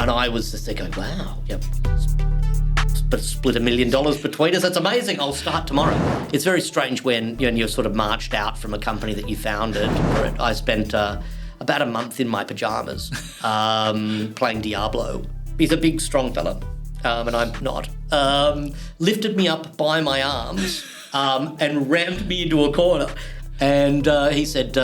And I was just thinking, wow, yep, but split $1 million between us. That's amazing. I'll start tomorrow. It's very strange when you're sort of marched out from a company that you founded. I spent about a month in my pajamas playing Diablo. He's a big, strong fella, and I'm not. Lifted me up by my arms and rammed me into a corner. And he said,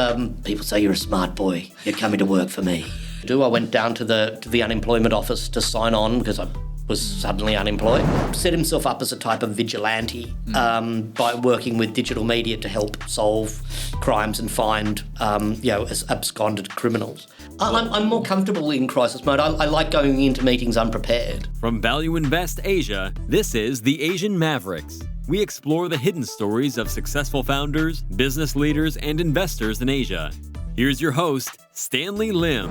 people say you're a smart boy. You're coming to work for me. I went down to the unemployment office to sign on because I was suddenly unemployed. Set himself up as a type of vigilante by working with digital media to help solve crimes and find absconded criminals. I'm more comfortable in crisis mode. I like going into meetings unprepared. From Value Invest Asia, this is The Asian Mavericks. We explore the hidden stories of successful founders, business leaders, and investors in Asia. Here's your host, Stanley Lim.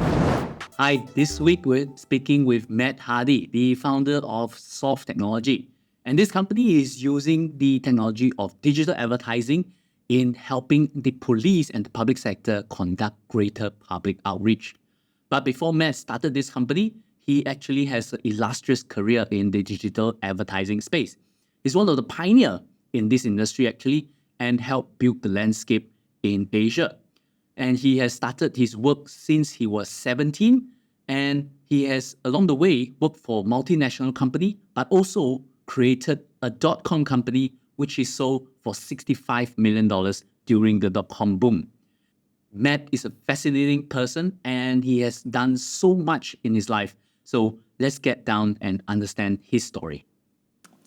Hi, this week we're speaking with Matt Harty, the founder of SOLV Technology. And this company is using the technology of digital advertising in helping the police and the public sector conduct greater public outreach. But before Matt started this company, he actually has an illustrious career in the digital advertising space. He's one of the pioneers in this industry actually and helped build the landscape in Asia. And he has started his work since he was 17, and he has, along the way, worked for a multinational company, but also created a dotcom company, which he sold for $65 million during the dotcom boom. Matt is a fascinating person, and he has done so much in his life. So let's get down and understand his story.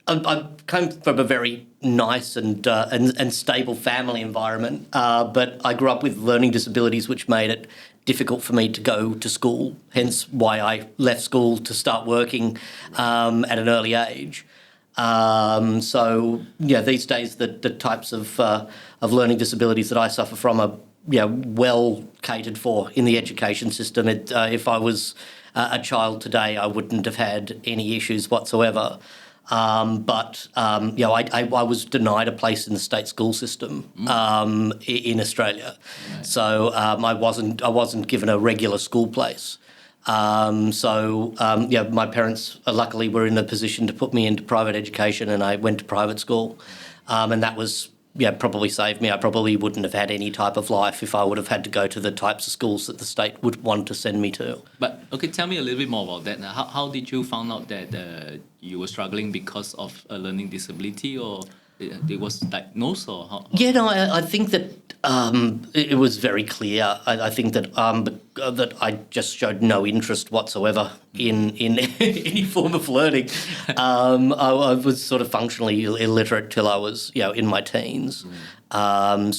I came from a very nice and stable family environment, but I grew up with learning disabilities, which made it difficult for me to go to school, hence why I left school to start working at an early age. These days the types of learning disabilities that I suffer from are well catered for in the education system. If I was a child today, I wouldn't have had any issues whatsoever. I was denied a place in the state school system in Australia, so I wasn't given a regular school place. My parents luckily were in a position to put me into private education, and I went to private school, and that was probably saved me. I probably wouldn't have had any type of life if I would have had to go to the types of schools that the state would want to send me to. But, okay, tell me a little bit more about that. How did you find out that you were struggling because of a learning disability, or it was diagnosed, or how? I think that it was very clear. I think that that I just showed no interest whatsoever in any form of learning. I was sort of functionally illiterate till I was in my teens. It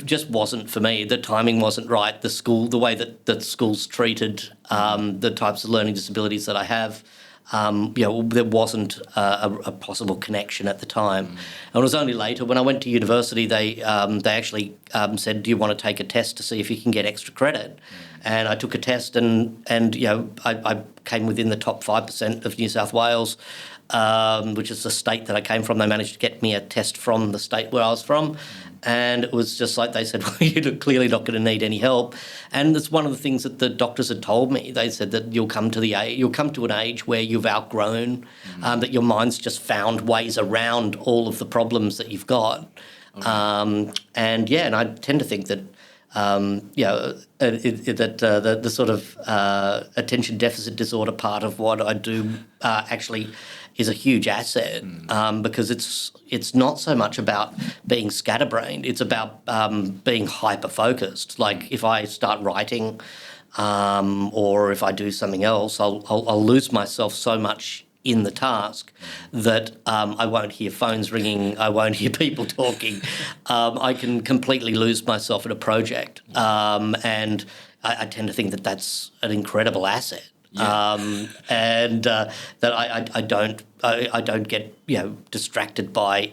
just wasn't for me. The timing wasn't right. The way that schools treated the types of learning disabilities that I have. There wasn't a possible connection at the time. And it was only later when I went to university, they actually said, do you want to take a test to see if you can get extra credit? And I took a test and I came within the top 5% of New South Wales, which is the state that I came from. They managed to get me a test from the state where I was from. And it was just like they said, well, you're clearly not going to need any help. And it's one of the things that the doctors had told me. They said that you'll come to an age where you've outgrown, that your mind's just found ways around all of the problems that you've got. Okay. And I tend to think that the sort of attention deficit disorder part of what I do actually is a huge asset, because it's not so much about being scatterbrained. It's about being hyper-focused. Like if I start writing or if I do something else, I'll lose myself so much in the task that I won't hear phones ringing, I won't hear people talking. I can completely lose myself in a project. And I tend to think that that's an incredible asset. Yeah. That I don't I don't get distracted by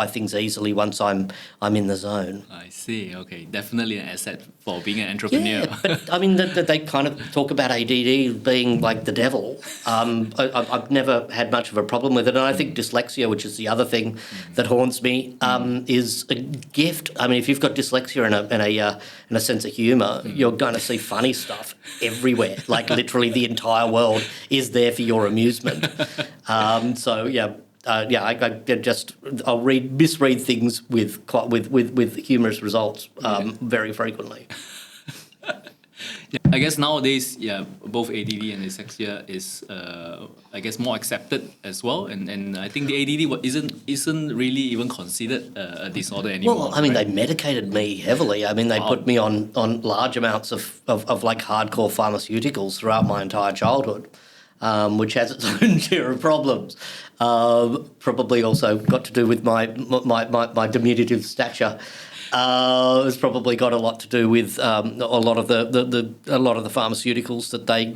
things easily once I'm in the zone. I see. Okay, definitely an asset for being an entrepreneur. Yeah, but I mean, they kind of talk about ADD being like the devil. I've never had much of a problem with it, and I think dyslexia, which is the other thing that haunts me, is a gift. I mean, if you've got dyslexia and a sense of humour, you're going to see funny stuff everywhere. Like literally, the entire world is there for your amusement. I'll misread things with humorous results very frequently. I guess nowadays, both ADD and dyslexia is, I guess, more accepted as well, and I think the ADD isn't really even considered a disorder anymore. Well, I mean, right? they medicated me heavily. I mean, they put me on large amounts of like hardcore pharmaceuticals throughout my entire childhood, which has its own share of problems. Probably also got to do with my diminutive stature. It's probably got a lot to do with a lot of the pharmaceuticals that they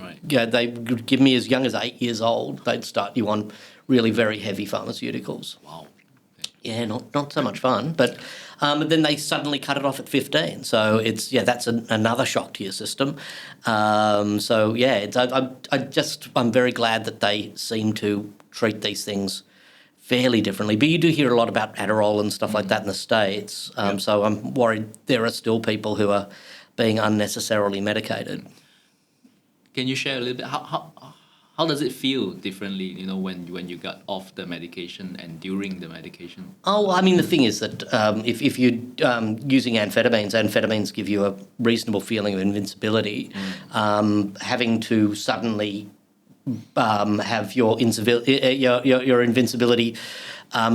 would give me as young as 8 years old. They'd start you on really very heavy pharmaceuticals. Wow. Yeah, not so much fun. But then they suddenly cut it off at 15. So that's another shock to your system. I'm very glad that they seem to treat these things fairly differently. But you do hear a lot about Adderall and stuff like that in the States. So I'm worried there are still people who are being unnecessarily medicated. Can you share a little bit how does it feel differently, when you got off the medication and during the medication? Oh, I mean, the thing is that if you're using amphetamines give you a reasonable feeling of invincibility. Having to suddenly have your invincibility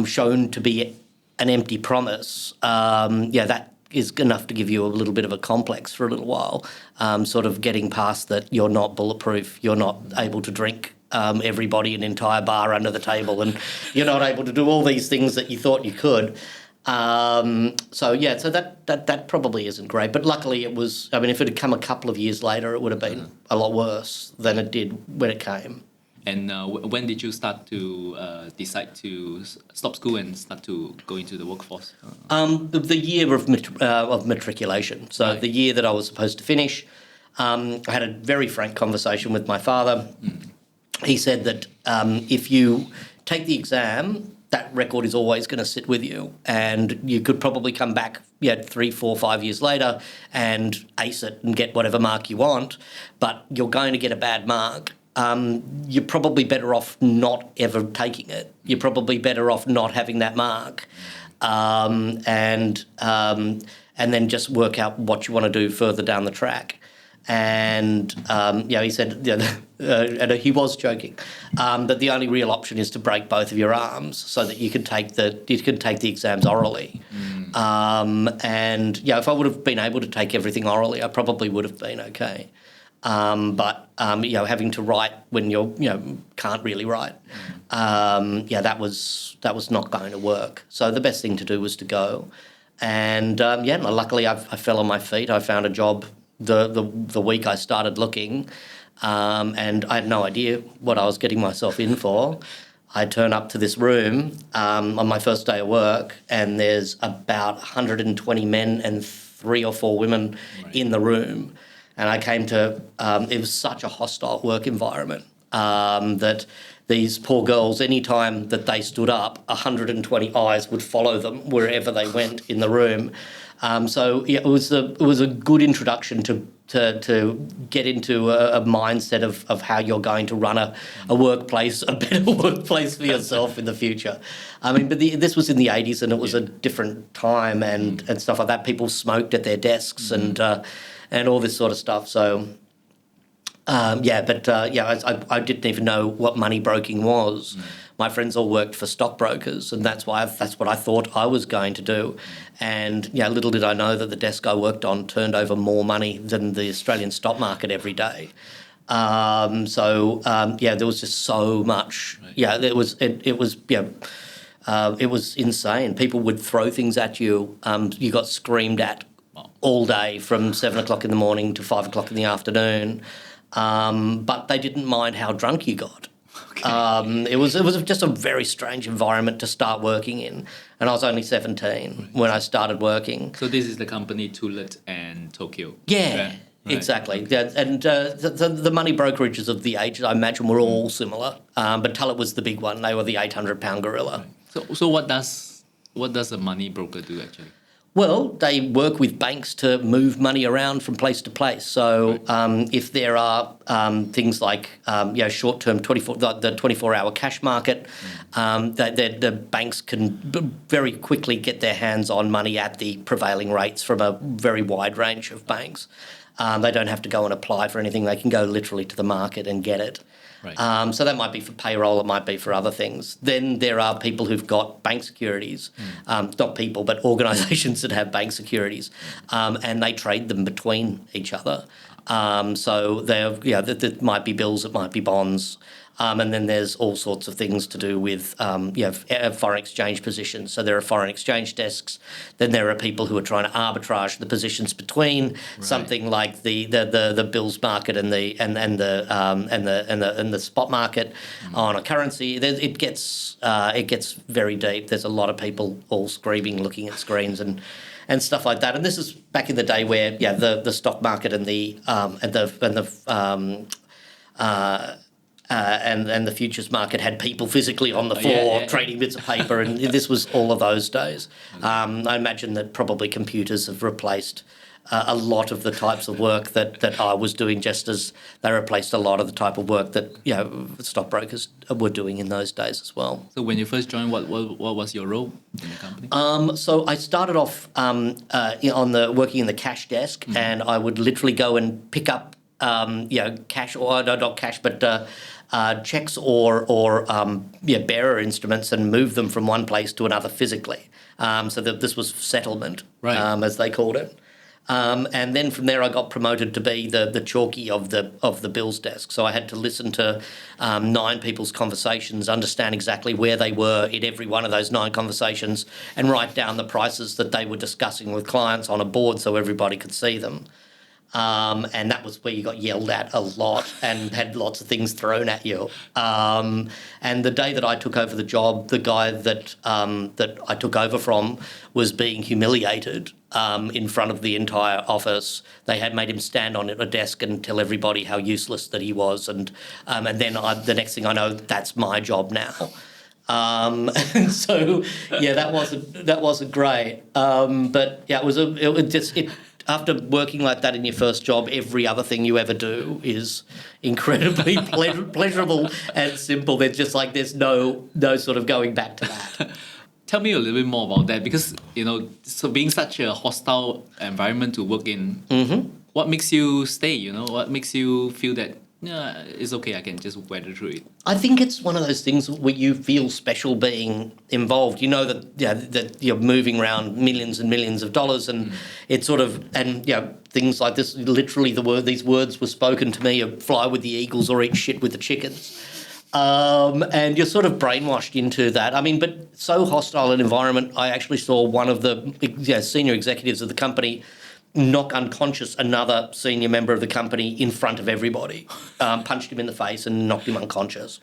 shown to be an empty promise, that is enough to give you a little bit of a complex for a little while, sort of getting past that you're not bulletproof, you're not able to drink everybody an entire bar under the table, and you're not able to do all these things that you thought you could. So that probably isn't great. But luckily it was, I mean, if it had come a couple of years later, it would have been a lot worse than it did when it came. And when did you start to decide to stop school and start to go into the workforce? The year of matriculation. So the year that I was supposed to finish, I had a very frank conversation with my father. He said that if you take the exam, that record is always going to sit with you, and you could probably come back 3, 4, 5 years later and ace it and get whatever mark you want, but you're going to get a bad mark. You're probably better off not ever taking it. You're probably better off not having that mark, and then just work out what you want to do further down the track. And he said, and he was joking, that the only real option is to break both of your arms so that you can take the exams orally. If I would have been able to take everything orally, I probably would have been okay. But having to write when you can't really write, that was not going to work. So the best thing to do was to go, and luckily I fell on my feet. I found a job the week I started looking, and I had no idea what I was getting myself in for. I turn up to this room on my first day of work, and there's about 120 men and 3 or 4 women in the room. And I came to, it was such a hostile work environment that these poor girls, any time that they stood up, 120 eyes would follow them wherever they went in the room. It was a good introduction to get into a mindset of how you're going to run a workplace, a better workplace for yourself in the future. I mean, but this was in the 80s, and it was a different time and stuff like that. People smoked at their desks and all this sort of stuff. So, I didn't even know what money broking was. My friends all worked for stockbrokers, and that's what I thought I was going to do. And little did I know that the desk I worked on turned over more money than the Australian stock market every day. There was just so much. It was insane. People would throw things at you. You got screamed at all day from 7 o'clock in the morning to 5 o'clock in the afternoon. But they didn't mind how drunk you got. It was just a very strange environment to start working in, and I was only 17 when I started working. So this is the company Tulet and Tokyo. Yeah. Right. Exactly, yeah, and the money brokerages of the age, I imagine, were all similar, but Tullett was the big one. They were the 800-pound gorilla. So what does a money broker do actually? Well, they work with banks to move money around from place to place. So if there are things like short-term the 24-hour cash market, the banks can very quickly get their hands on money at the prevailing rates from a very wide range of banks. They don't have to go and apply for anything. They can go literally to the market and get it. Right. So that might be for payroll, it might be for other things. Then there are people who've got bank securities, not people, but organisations that have bank securities, and they trade them between each other. So there might be bills, it might be bonds. And then there's all sorts of things to do with foreign exchange positions. So there are foreign exchange desks. Then there are people who are trying to arbitrage the positions between something like the bills market and the spot market on a currency. It gets very deep. There's a lot of people all screaming, looking at screens and stuff like that. And this is back in the day where the stock market and the futures market had people physically on the floor trading bits of paper, and this was all of those days. I imagine that probably computers have replaced a lot of the types of work that I was doing, just as they replaced a lot of the type of work that stockbrokers were doing in those days as well. So when you first joined, what was your role in the company? So I started off working in the cash desk, and I would literally go and pick up cash, or not cash, but checks or bearer instruments, and move them from one place to another physically. So that this was settlement, as they called it. And then from there, I got promoted to be the chalky of the bills desk. So I had to listen to 9 people's conversations, understand exactly where they were in every one of those 9 conversations, and write down the prices that they were discussing with clients on a board so everybody could see them. And that was where you got yelled at a lot and had lots of things thrown at you. And the day that I took over the job, the guy that I took over from was being humiliated in front of the entire office. They had made him stand on a desk and tell everybody how useless that he was. And then the next thing I know, that's my job now. And so that wasn't great. But yeah, after working like that in your first job, every other thing you ever do is incredibly pleasurable and simple. There's no sort of going back to that. Tell me a little bit more about that, because so being such a hostile environment to work in, what makes you stay? What makes you feel that it's okay, I can just weather through it? I think it's one of those things where you feel special being involved. You know that you're moving around millions and millions of dollars, and it's sort of, and things like this. Literally, these words were spoken to me: "Fly with the eagles or eat shit with the chickens." And you're sort of brainwashed into that. I mean, but so hostile an environment. I actually saw one of the senior executives of the company knock unconscious another senior member of the company in front of everybody, punched him in the face and knocked him unconscious.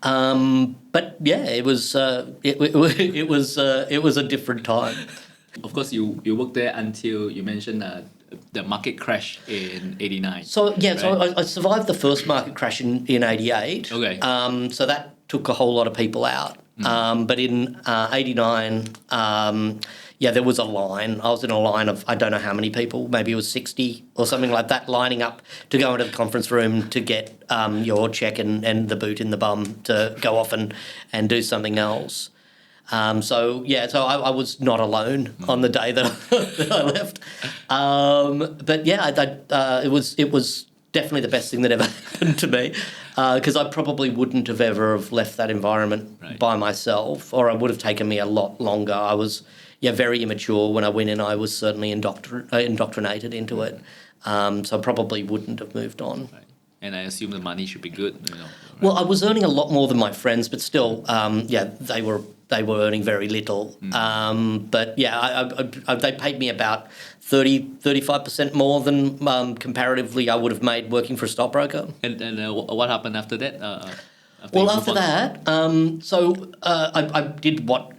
But yeah, it was a different time. Of course, you worked there until you mentioned the market crash in '89. So yeah, right? So I survived the first market crash in '88. Okay. So that took a whole lot of people out. But in '89. There was a line. I was in a line of, I don't know how many people, maybe it was 60 or something like that, lining up to go into the conference room to get your check and the boot in the bum to go off and do something else. So I was not alone on the day that I left. But yeah, it was definitely the best thing that ever happened to me, because I probably wouldn't have ever have left that environment by myself, or it would have taken me a lot longer. I was very immature when I went in. I was certainly indoctrinated into it, so I probably wouldn't have moved on. Right. and I assume the money should be good. Well, I was earning a lot more than my friends, but still, they were earning very little. But yeah, they paid me about 35% more than comparatively I would have made working for a stockbroker. And what happened after that? After that, I did what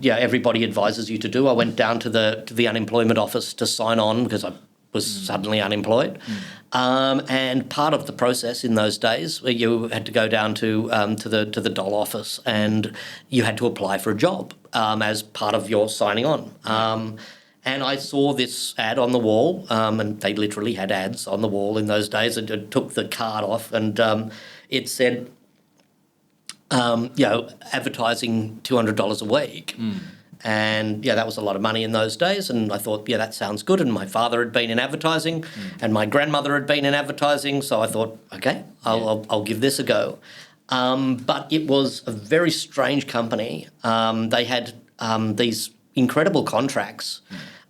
everybody advises you to do. I went down to the unemployment office to sign on because I was suddenly unemployed. And part of the process in those days, you had to go down to the DOL office and you had to apply for a job as part of your signing on. And I saw this ad on the wall, and they literally had ads on the wall in those days. I took the card off and it said, advertising $200 a week. And that was a lot of money in those days. And I thought, that sounds good. And my father had been in advertising and my grandmother had been in advertising. So I thought, okay, I'll give this a go. But it was a very strange company. They had these incredible contracts.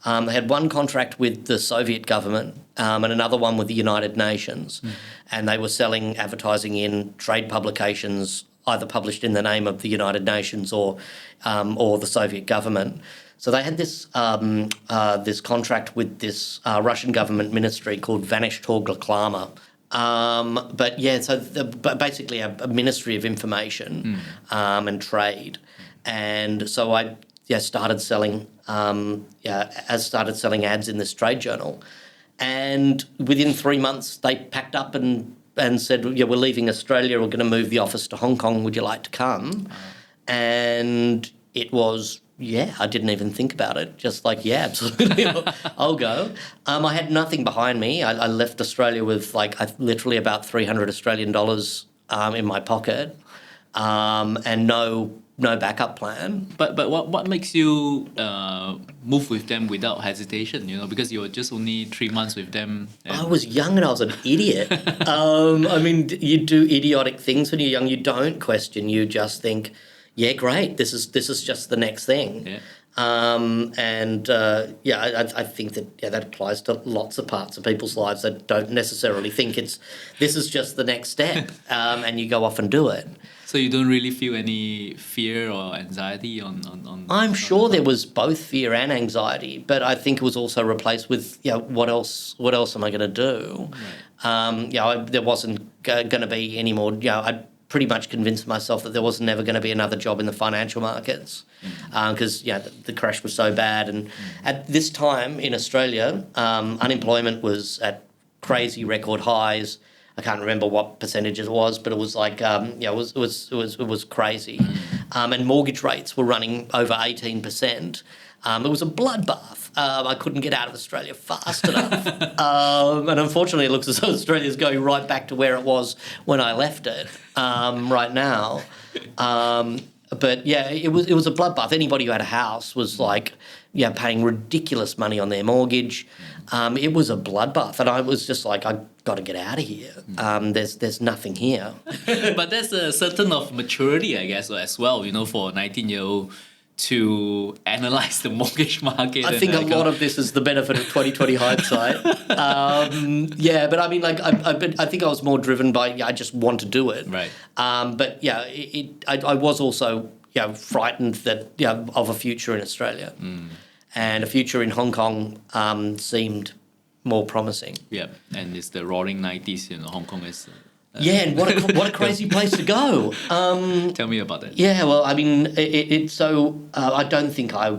They had one contract with the Soviet government and another one with the United Nations. And they were selling advertising in trade publications, either published in the name of the United Nations or the Soviet government. So they had this this contract with this Russian government ministry called Vanishtorg Reklama. Basically a ministry of information and trade. And so I started selling ads in this trade journal. And within 3 months, they packed up and said, we're leaving Australia, we're going to move the office to Hong Kong, would you like to come? And it was, I didn't even think about it, just like, absolutely, I'll go. I had nothing behind me. I left Australia with literally about 300 Australian dollars in my pocket and no backup plan. But what makes you move with them without hesitation? Because you were just only 3 months with them. I was young and I was an idiot. You do idiotic things when you're young. You don't question. You just think, great. This is just the next thing. Yeah. I think that applies to lots of parts of people's lives that don't necessarily think this is just the next step, and you go off and do it. So you don't really feel any fear or anxiety on I'm sure there was both fear and anxiety, but I think it was also replaced with, what else am I going to do? Right. There wasn't going to be any more, I pretty much convinced myself that there was never going to be another job in the financial markets because, the crash was so bad. And at this time in Australia, unemployment was at crazy record highs. I can't remember what percentage it was, but it was it was crazy. And mortgage rates were running over 18%. It was a bloodbath. I couldn't get out of Australia fast enough. And unfortunately, it looks as though Australia's going right back to where it was when I left it right now. But it was a bloodbath. Anybody who had a house was paying ridiculous money on their mortgage. It was a bloodbath, and I was just like, I've got to get out of here. There's nothing here. But there's a certain of maturity, I guess, as well. For a 19-year-old to analyze the mortgage market. I think a lot of this is the benefit of 20/20 hindsight. But I think I was more driven by I just want to do it. Right. I was also frightened that of a future in Australia, and a future in Hong Kong seemed more promising. Yeah, and it's the roaring 90s. Hong Kong is. And what a crazy place to go. Tell me about that. Yeah, well, I don't think I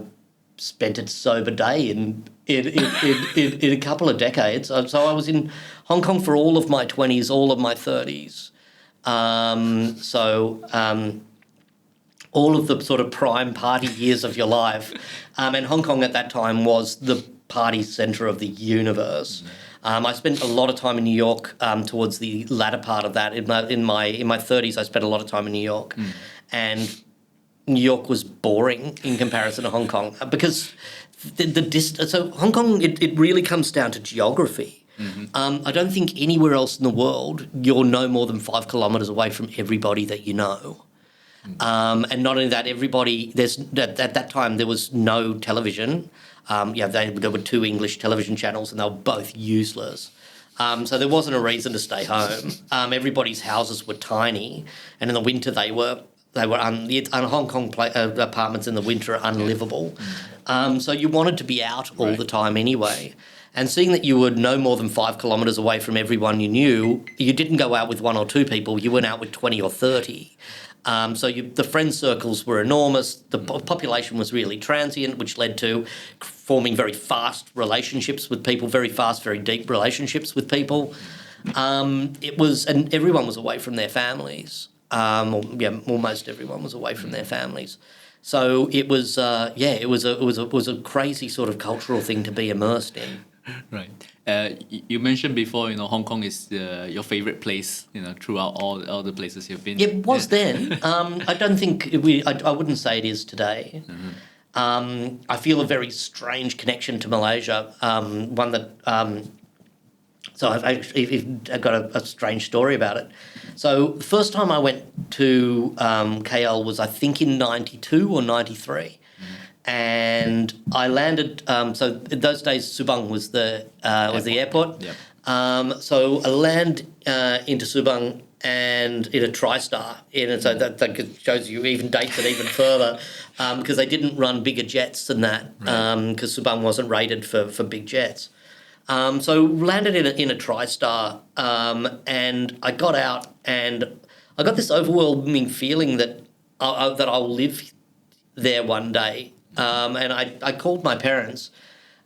spent a sober day in a couple of decades. So I was in Hong Kong for all of my 20s, all of my 30s. All of the sort of prime party years of your life. And Hong Kong at that time was the party centre of the universe. I spent a lot of time in New York towards the latter part of that. In my 30s, I spent a lot of time in New York, and New York was boring in comparison to Hong Kong because the distance. So Hong Kong, it really comes down to geography. I don't think anywhere else in the world you're no more than 5 kilometres away from everybody that you know. And not only that, at that time there was no television. There were 2 English television channels and they were both useless. So there wasn't a reason to stay home. Everybody's houses were tiny, and in the winter the Hong Kong apartments in the winter are unlivable. So you wanted to be out all the time anyway. And seeing that you were no more than 5 kilometres away from everyone you knew, you didn't go out with 1 or 2 people, you went out with 20 or 30. So the friend circles were enormous. The population was really transient, which led to forming very fast relationships with people, very fast, very deep relationships with people. And everyone was away from their families. Almost everyone was away from their families. So it was, it was a crazy sort of cultural thing to be immersed in. Right. You mentioned before, Hong Kong is your favorite place, throughout all the places you've been. It was then. I don't think I wouldn't say it is today. I feel a very strange connection to Malaysia. One that. So I've got a strange story about it. So the first time I went to KL was I think in 92 or 93. And I landed. So in those days, Subang was the airport. Yep. So I land into Subang and in a TriStar. So that shows you even dates it even further, because they didn't run bigger jets than that. Because Subang wasn't rated for big jets. So landed in a TriStar, and I got out and I got this overwhelming feeling that I'll live there one day. And I called my parents,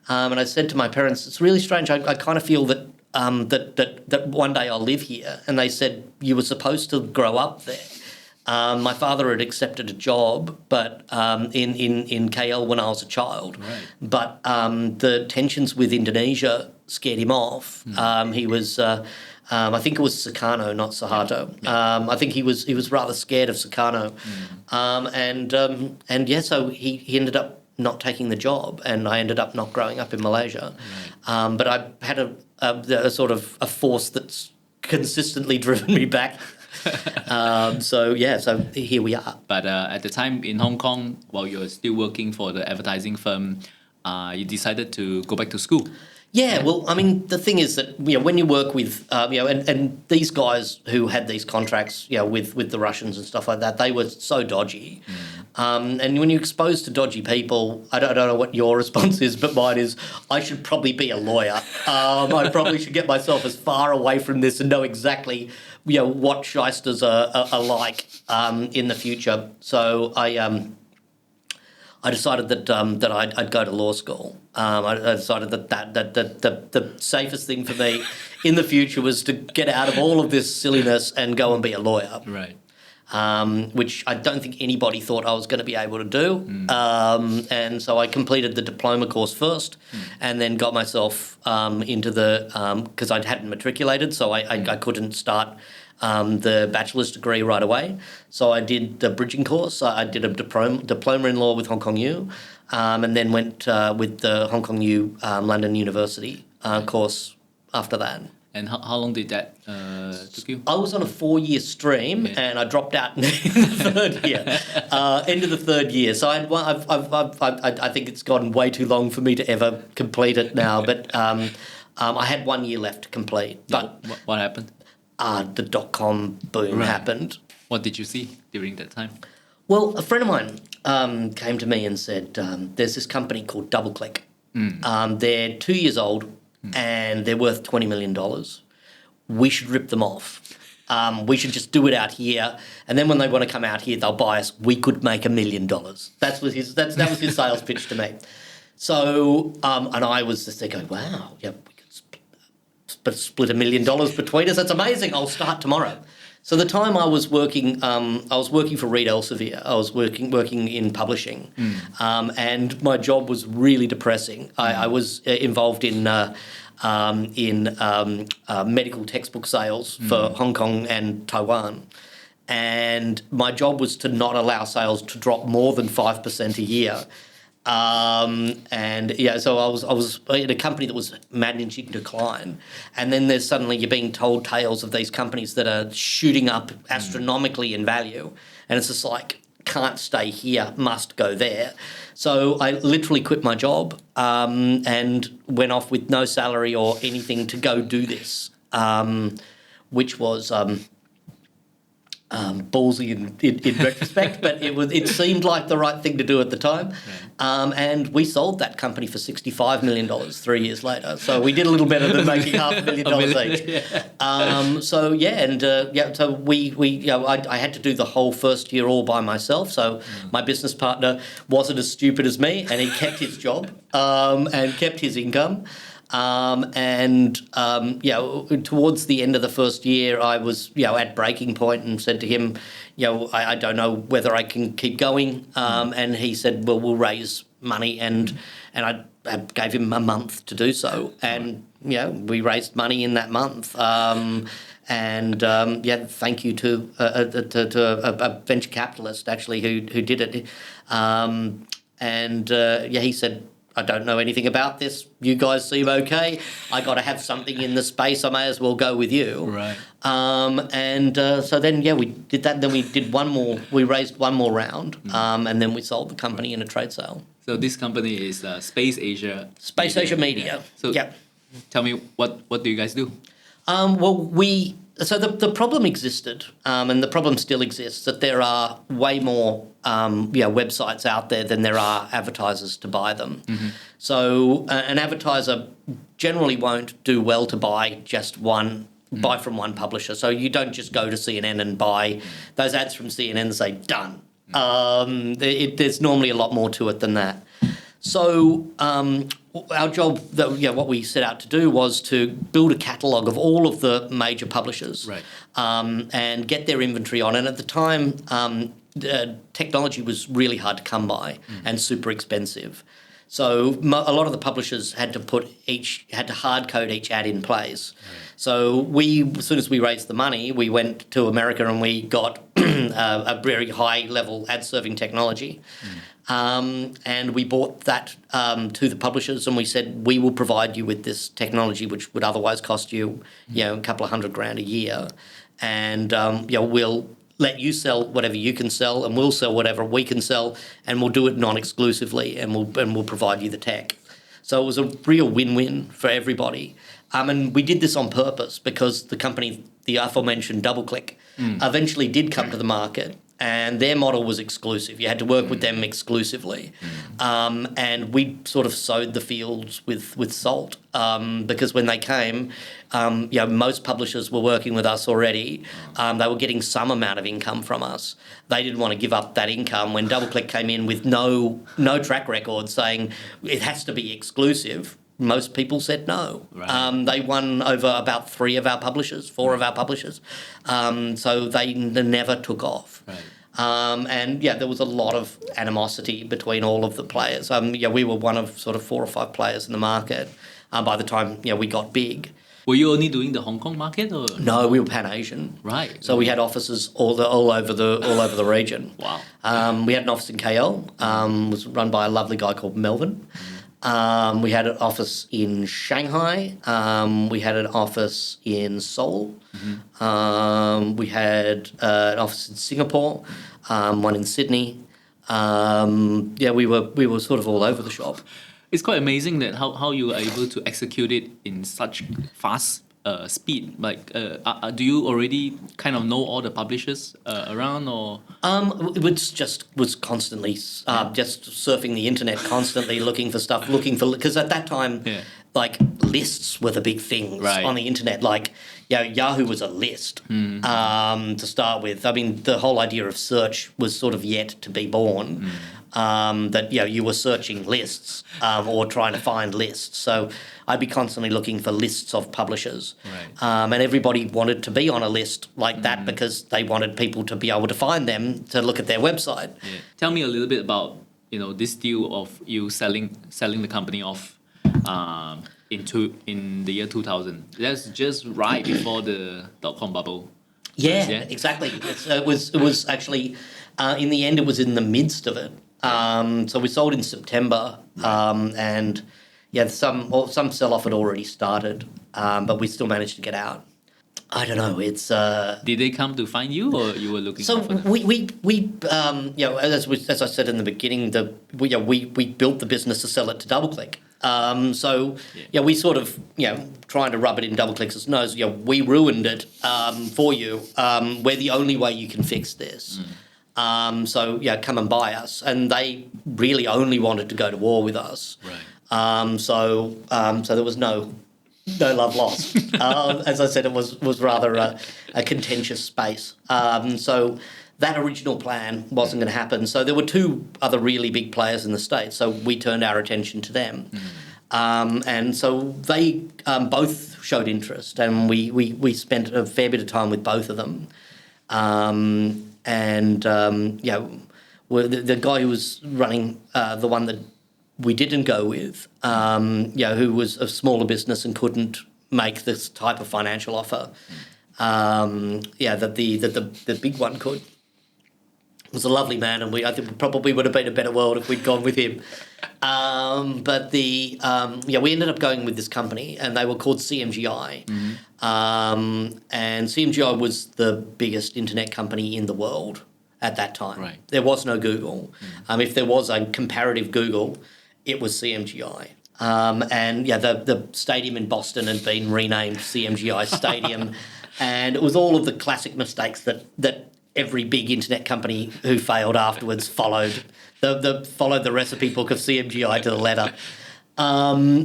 and I said to my parents, "It's really strange. I kind of feel that that one day I'll live here." And they said, "You were supposed to grow up there." My father had accepted a job, but in KL when I was a child. Right. But the tensions with Indonesia scared him off. He was. I think it was Sukarno, not Suharto. I think he was rather scared of Sukarno, so he ended up not taking the job, and I ended up not growing up in Malaysia. Right. But I had a sort of a force that's consistently driven me back. So here we are. But at the time in Hong Kong, while you were still working for the advertising firm, you decided to go back to school. Yeah, well, I mean, the thing is that when you work with and these guys who had these contracts, with the Russians and stuff like that, they were so dodgy. And when you're exposed to dodgy people, I don't know what your response is, but mine is I should probably be a lawyer. I probably should get myself as far away from this and know exactly what shysters are like in the future. So I decided that I'd go to law school. I decided that the safest thing for me in the future was to get out of all of this silliness and go and be a lawyer. Right. Which I don't think anybody thought I was going to be able to do. And so I completed the diploma course first, and then got myself into because I hadn't matriculated, so I couldn't start the bachelor's degree right away. So I did the bridging course. I did a diploma in law with Hong Kong U, and then went with the Hong Kong U London University course after that. And how long did that took you? I was on a 4-year stream, and I dropped out in the third year, end of the third year. So I think it's gone way too long for me to ever complete it now. But I had 1 year left to complete. But what happened? The dotcom boom happened. What did you see during that time? Well, a friend of mine came to me and said, there's this company called DoubleClick. They're 2 years old, and they're worth $20 million. We should rip them off. We should just do it out here, and then when they want to come out here, they'll buy us. We could make $1 million. That was his sales pitch to me. So, and I was just there going, wow, yeah, we could split $1 million between us. That's amazing. I'll start tomorrow. So the time I was working for Reed Elsevier. I was working in publishing, and my job was really depressing. I was involved in medical textbook sales for Hong Kong and Taiwan, and my job was to not allow sales to drop more than 5% a year. So I was in a company that was managing decline, and then there's suddenly you're being told tales of these companies that are shooting up astronomically in value, and it's just like, can't stay here, must go there. So I literally quit my job and went off with no salary or anything to go do this, which was ballsy in retrospect, but it seemed like the right thing to do at the time. And we sold that company for $65 million 3 years later. So we did a little better than making $500,000 each. So I had to do the whole first year all by myself. So my business partner wasn't as stupid as me, and he kept his job and kept his income. Towards the end of the first year, I was, at breaking point and said to him, I don't know whether I can keep going. And he said, well, we'll raise money. And I gave him a month to do so. And, we raised money in that month. Thank you to a venture capitalist, actually, who did it. He said, I don't know anything about this. You guys seem okay. I got to have something in the space. I may as well go with you. Right. So then we did that. Then we did one more. We raised one more round, and then we sold the company in a trade sale. So this company is Space Asia. Space Asia Media. So tell me, what do you guys do? So the problem existed, and the problem still exists, that there are way more websites out there than there are advertisers to buy them. Mm-hmm. So an advertiser generally won't do well to buy just buy from one publisher. So you don't just go to CNN and buy those ads from CNN and say, done. There's normally a lot more to it than that. So our job, what we set out to do was to build a catalogue of all of the major publishers, right. And get their inventory on. And at the time, technology was really hard to come by and super expensive. So a lot of the publishers had to hard code each ad in place. Right. So as soon as we raised the money, we went to America and we got a very high level ad serving technology. And we bought that to the publishers, and we said, we will provide you with this technology, which would otherwise cost you, a couple of $100,000 a year. And, we'll let you sell whatever you can sell, and we'll sell whatever we can sell, and we'll do it non-exclusively, and we'll provide you the tech. So it was a real win-win for everybody. And we did this on purpose because the company, the aforementioned DoubleClick, eventually did come to the market. And their model was exclusive. You had to work with them exclusively. And we sort of sowed the fields with salt because when they came, most publishers were working with us already. They were getting some amount of income from us. They didn't want to give up that income. When DoubleClick came in with no track record saying it has to be exclusive, most people said no. Right. They won over about 4 of our publishers. So they never took off. Right. There was a lot of animosity between all of the players. We were one of sort of 4 or 5 players in the market by the time we got big. Were you only doing the Hong Kong market, or no? We were Pan-Asian. Right. So we had offices all over the region. Wow. We had an office in KL. Was run by a lovely guy called Melvin. We had an office in Shanghai. We had an office in Seoul. We had an office in Singapore, one in Sydney. We were sort of all over the shop. It's quite amazing that how you are able to execute it in such fast speed. Like, do you already kind of know all the publishers around, or? It was constantly just surfing the internet, constantly looking for stuff, because at that time, like lists were the big things on the internet. Like, Yahoo was a list to start with. I mean, the whole idea of search was sort of yet to be born. That you were searching lists or trying to find lists. So I'd be constantly looking for lists of publishers. Right. And everybody wanted to be on a list like that because they wanted people to be able to find them to look at their website. Yeah. Tell me a little bit about this deal of you selling the company off in the year 2000. That's just right before the dotcom bubble. Yeah, exactly. It was actually in the end it was in the midst of it. So we sold in September, and some sell-off had already started, but we still managed to get out. I don't know. It's Did they come to find you, or you were looking so for them? as I said in the beginning, we built the business to sell it to DoubleClick. We sort of trying to rub it in DoubleClick's nose. We ruined it for you. We're the only way you can fix this. Come and buy us. And they really only wanted to go to war with us. Right. So there was no love lost. As I said, it was rather a contentious space. So that original plan wasn't going to happen. So there were two other really big players in the States. So we turned our attention to them. And so they both showed interest, and we spent a fair bit of time with both of them. The guy who was running the one that we didn't go with, who was a smaller business and couldn't make this type of financial offer, that the big one could. Was a lovely man, and I think we probably would have been a better world if we'd gone with him. We ended up going with this company, and they were called CMGI. And CMGI was the biggest internet company in the world at that time. Right. There was no Google. If there was a comparative Google, it was CMGI. The stadium in Boston had been renamed CMGI Stadium, and it was all of the classic mistakes that every big internet company who failed afterwards followed. Followed the recipe book of CMGI to the letter. So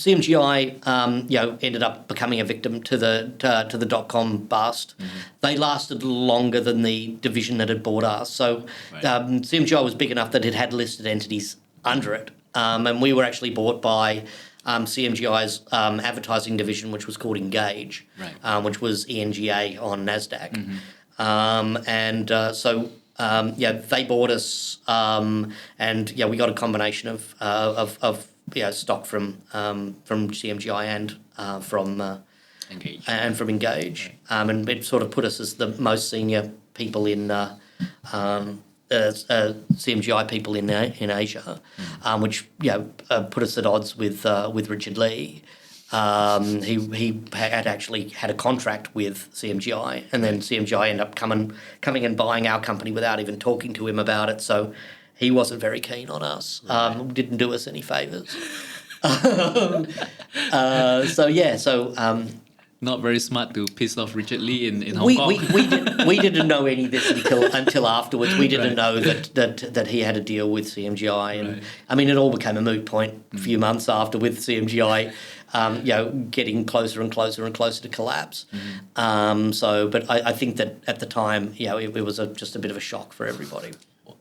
CMGI, ended up becoming a victim to the dotcom bust. They lasted longer than the division that had bought us. So CMGI was big enough that it had listed entities under it, and we were actually bought by CMGI's advertising division, which was called Engage, which was ENGA on NASDAQ. They bought us, we got a combination of stock from CMGI and from Engage. And from Engage, and it sort of put us as the most senior people in CMGI people in Asia, which put us at odds with Richard Lee. He had actually had a contract with CMGI, and then CMGI ended up coming and buying our company without even talking to him about it. So he wasn't very keen on us. Didn't do us any favours. Not very smart to piss off Richard Lee in Hong Kong. We didn't know any of this until afterwards. We didn't know that he had a deal with CMGI, and I mean, it all became a moot point a few months after, with CMGI, getting closer and closer and closer to collapse. But I think that at the time, it was just a bit of a shock for everybody.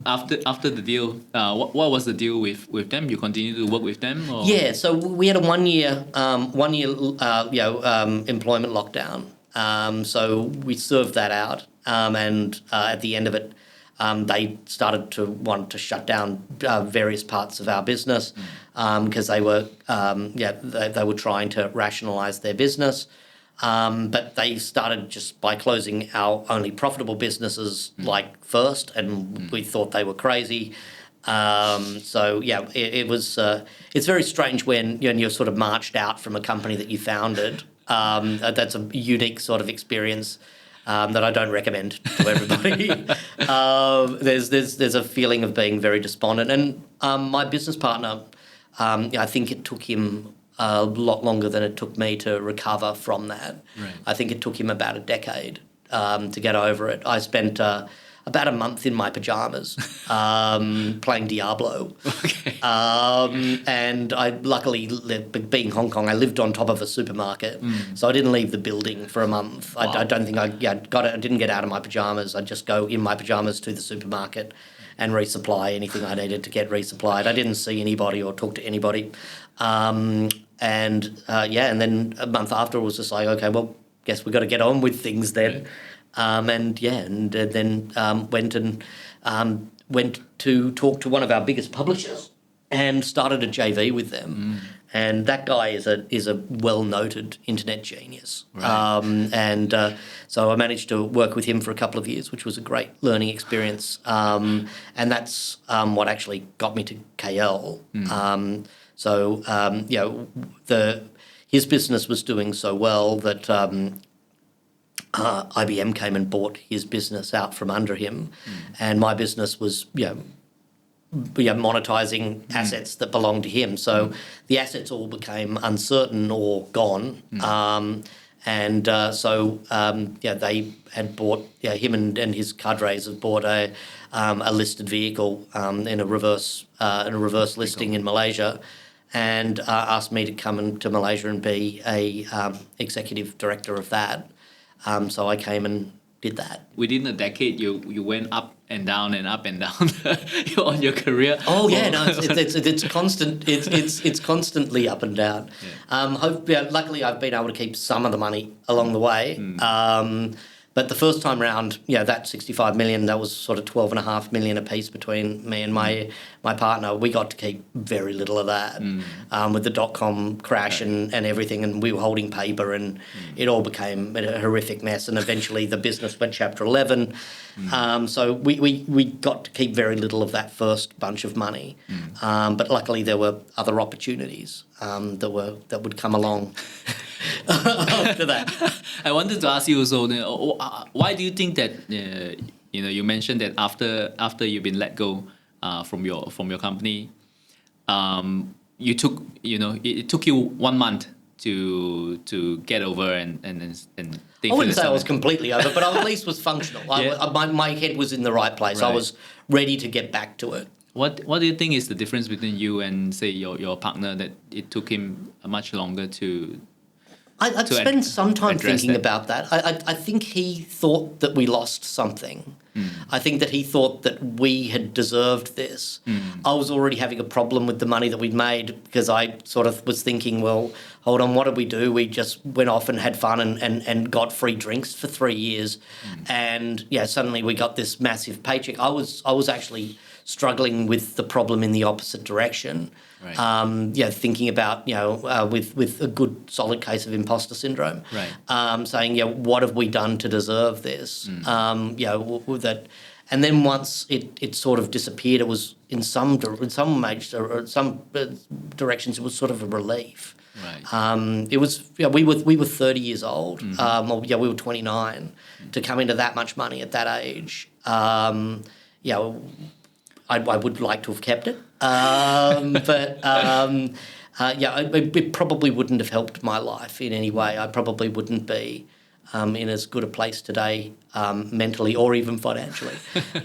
After the deal, what was the deal with them? You continue to work with them? Or? Yeah, so we had a one year employment lockdown. So we served that out, and at the end of it, they started to want to shut down various parts of our business because they were they were trying to rationalise their business. But they started just by closing our only profitable businesses first, and we thought they were crazy. It was. It's very strange when you're sort of marched out from a company that you founded. That's a unique sort of experience that I don't recommend to everybody. There's a feeling of being very despondent, and my business partner, I think it took him a lot longer than it took me to recover from that. Right. I think it took him about a decade to get over it. I spent about a month in my pajamas playing Diablo. Okay. And I luckily, being Hong Kong, I lived on top of a supermarket, so I didn't leave the building for a month. Wow. I don't think I didn't get out of my pajamas. I'd just go in my pajamas to the supermarket and resupply anything I needed to get resupplied. I didn't see anybody or talk to anybody. And then a month after it was just like, okay, well, guess we've got to get on with things then. Then went to talk to one of our biggest publishers and started a JV with them. And that guy is a well-noted internet genius. Right. So I managed to work with him for a couple of years, which was a great learning experience. And that's what actually got me to KL. His business was doing so well that IBM came and bought his business out from under him, and my business was, monetizing assets that belonged to him. So the assets all became uncertain or gone. They had bought, him and his cadres had bought a listed vehicle in a reverse listing in Malaysia, and asked me to come to Malaysia and be a executive director of that. So I came and did that. Within a decade, you went up and down on your career. Oh yeah, no, it's constant. It's constantly up and down. Yeah. Luckily, I've been able to keep some of the money along the way. But the first time round, that 65 million, that was sort of 12.5 million a piece between me and my partner. We got to keep very little of that with the dotcom crash and everything, and we were holding paper, and it all became a horrific mess. And eventually, the business went Chapter 11. So we got to keep very little of that first bunch of money. But luckily, there were other opportunities that would come along. After that, I wanted to ask you also, why do you think that you mentioned that after you've been let go from your company, it took you 1 month to get over and I wouldn't say I was completely over, but I at least was functional. My head was in the right place. Right. I was ready to get back to it. What do you think is the difference between you and, say, your partner, that it took him much longer to? I'd spend some time thinking that. about that. I think he thought that we lost something. I think that he thought that we had deserved this. I was already having a problem with the money that we'd made, because I sort of was thinking, well, hold on, what did we do? We just went off and had fun and got free drinks for 3 years. And, suddenly we got this massive paycheck. I was actually struggling with the problem in the opposite direction. Right. Thinking about, with a good solid case of imposter syndrome. Right. Saying, what have we done to deserve this? That, and then once it sort of disappeared, it was in some directions, it was sort of a relief. Right. It was, we were 30 years old. We were 29 to come into that much money at that age. I would like to have kept it, it probably wouldn't have helped my life in any way. I probably wouldn't be in as good a place today, mentally or even financially,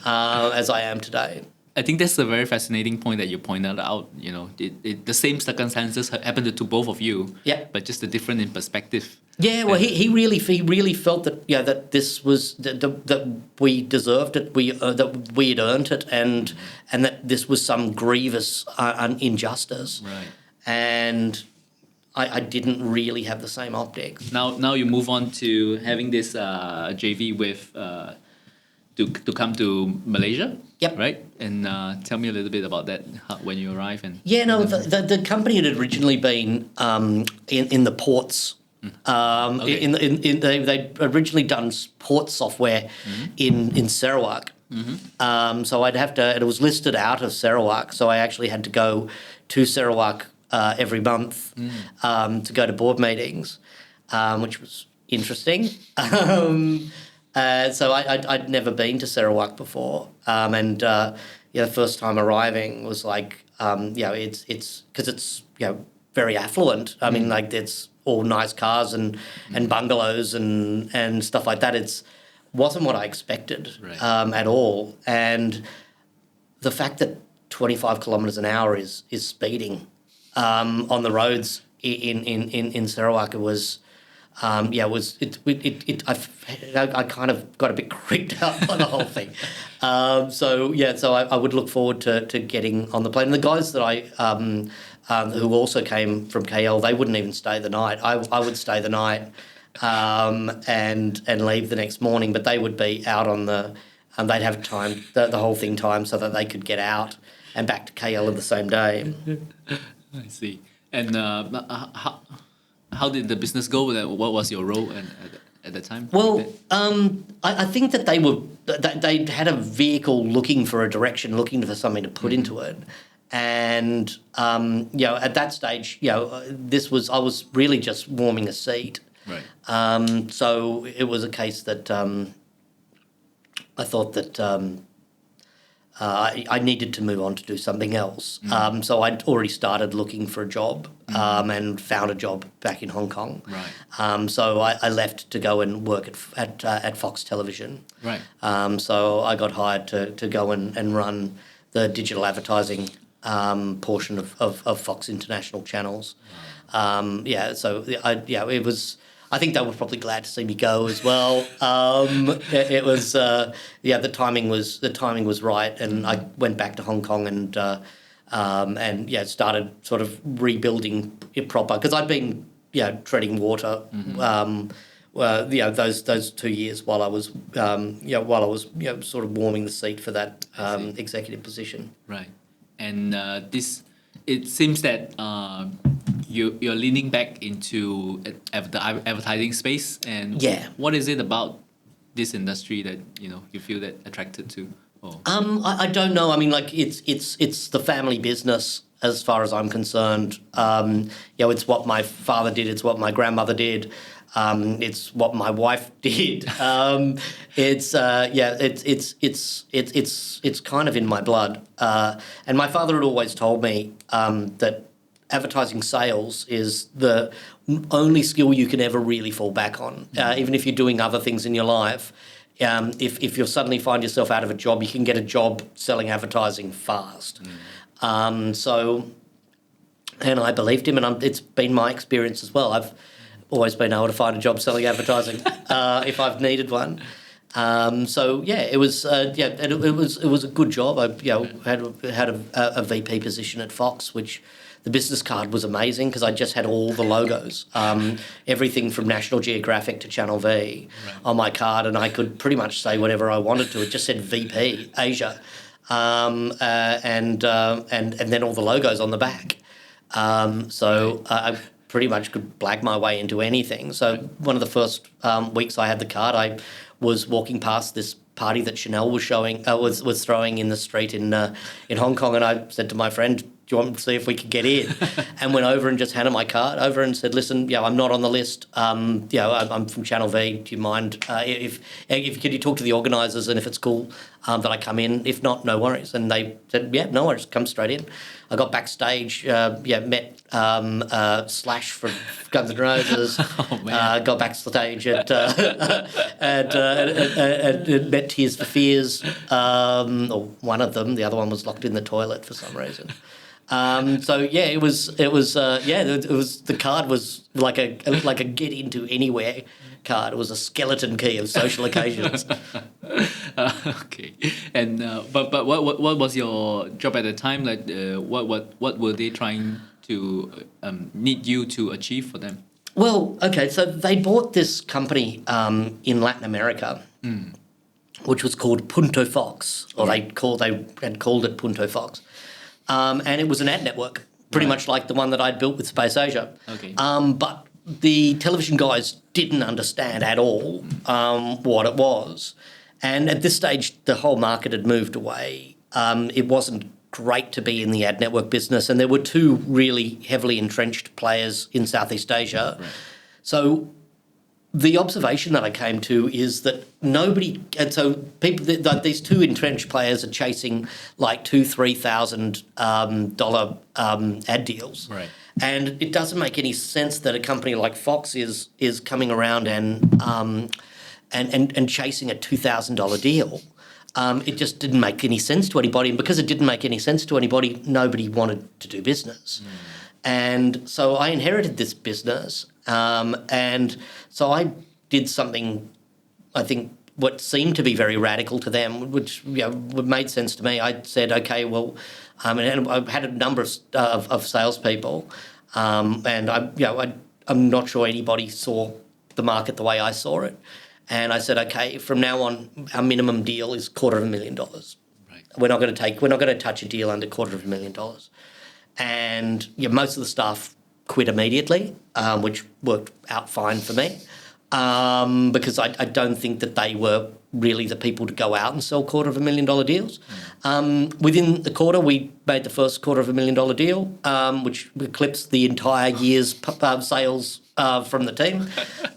as I am today. I think that's a very fascinating point that you pointed out. The same circumstances happened to both of you, but just a different in perspective. Yeah, well, he really felt that that this was that we deserved it, that we had earned it, and that this was some grievous injustice. Right. And I didn't really have the same optics. Now you move on to having this JV with to come to Malaysia. Yep. Right. And tell me a little bit about that when you arrive. And the company had originally been in the ports. They'd originally done port software in Sarawak. So I'd have to, it was listed out of Sarawak, so I actually had to go to Sarawak every month to go to board meetings, which was interesting. So I'd never been to Sarawak before, the first time arriving was like, it's because it's very affluent. I mean, like, it's all nice cars and bungalows and stuff like that. It wasn't what I expected at all. And the fact that 25 kilometres an hour is speeding on the roads in Sarawak, it was. I kind of got a bit creeped out by the whole thing. So I would look forward to getting on the plane. And the guys that who also came from KL, they wouldn't even stay the night. I would stay the night and leave the next morning, but they would be out on they'd have time, the whole thing timed so that they could get out and back to KL in the same day. I see. And how did the business go? What was your role at the time? Well, I think that they had a vehicle looking for a direction, looking for something to put into it. And, at that stage, I was really just warming a seat. Right. So it was a case that I thought that I needed to move on to do something else. So I'd already started looking for a job and found a job back in Hong Kong. Right. So I left to go and work at Fox Television. Right. So I got hired to go and run the digital advertising portion of Fox International channels. It was. I think they were probably glad to see me go as well. It was the timing was right, and I went back to Hong Kong and started sort of rebuilding it proper because I'd been treading water. Those 2 years while I was sort of warming the seat for that executive position. Right, and it seems that you're leaning back into the advertising space, and what is it about this industry that you feel that attracted to? Oh. I don't know. I mean, like it's the family business as far as I'm concerned. It's what my father did. It's what my grandmother did. It's what my wife did. It's kind of in my blood. And my father had always told me that advertising sales is the only skill you can ever really fall back on. Even if you're doing other things in your life, if you suddenly find yourself out of a job, you can get a job selling advertising fast. And I believed him, and it's been my experience as well. I've always been able to find a job selling advertising if I've needed one. It was a good job. I had a VP position at Fox, which the business card was amazing because I just had all the logos, everything from National Geographic to Channel V on my card, and I could pretty much say whatever I wanted to. It just said VP Asia, and then all the logos on the back. I pretty much could blag my way into anything. So one of the first weeks I had the card, I was walking past this party that Chanel was was throwing in the street in Hong Kong, and I said to my friend, "Do you want to see if we could get in?" And went over and just handed my card over and said, "Listen, I'm not on the list. I'm from Channel V. Do you mind if could you talk to the organisers, and if it's cool that I come in? If not, no worries." And they said, "Yeah, no worries, come straight in." I got backstage, met Slash from Guns N' Roses. Got backstage and met Tears for Fears, or one of them. The other one was locked in the toilet for some reason. It was the card was like a get into anywhere card. It was a skeleton key of social occasions. Okay, and but what was your job at the time? Like, what were they trying to need you to achieve for them? Well, okay, so they bought this company in Latin America, which was called Punto Fox, or they had called it Punto Fox. And it was an ad network, pretty much like the one that I'd built with Space Asia. Okay. But the television guys didn't understand at all what it was. And at this stage, the whole market had moved away. It wasn't great to be in the ad network business, and there were two really heavily entrenched players in Southeast Asia. Right. So the observation that I came to is that these two entrenched players are chasing like $2,000-$3,000 ad deals, right? And it doesn't make any sense that a company like Fox is coming around and chasing a $2,000 deal. It just didn't make any sense to anybody, and because it didn't make any sense to anybody, nobody wanted to do business. And so I inherited this business. And so I did something, I think, what seemed to be very radical to them, which made sense to me. I said, okay, well, and I had a number of salespeople, and I'm not sure anybody saw the market the way I saw it. And I said, okay, from now on, our minimum deal is $250,000. Right. We're not going to touch a deal under $250,000. And most of the staff quit immediately, which worked out fine for me. because I don't think that they were really the people to go out and sell $250,000 deals. Within the quarter, we made the first $250,000 deal, which eclipsed the entire year's sales from the team.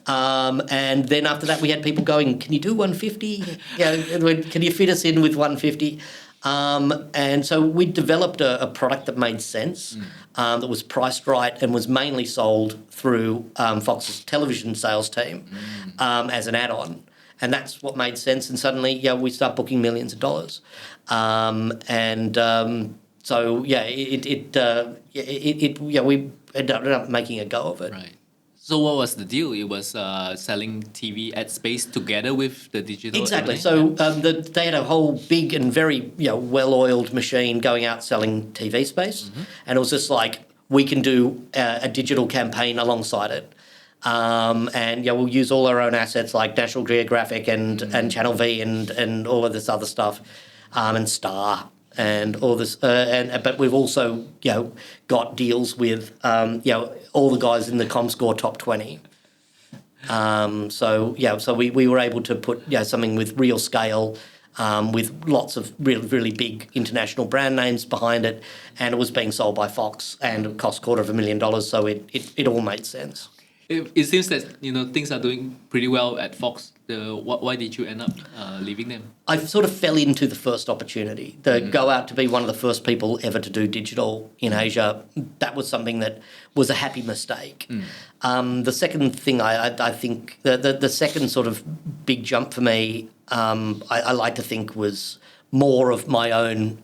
And then after that, we had people going, "Can you do 150? Can you fit us in with 150?" And so we developed a product that made sense, that was priced right and was mainly sold through Fox's television sales team as an add-on. And that's what made sense. And suddenly, we start booking millions of dollars. We ended up making a go of it. Right. So what was the deal? It was selling TV ad space together with the digital. Exactly. M&A? So they had a whole big and very well-oiled machine going out selling TV space, and it was just like, we can do a digital campaign alongside it. And we'll use all our own assets like National Geographic and Channel V and all of this other stuff, and Star and all this. But we've also got deals with all the guys in the ComScore top 20. So we were able to put something with real scale, with lots of really big international brand names behind it, and it was being sold by Fox and it cost $250,000. So it all made sense. It seems that things are doing pretty well at Fox. Why did you end up leaving them? I sort of fell into the first opportunity. Go out to be one of the first people ever to do digital in Asia. That was something that was a happy mistake. The second thing, I think, the second sort of big jump for me, I like to think was more of my own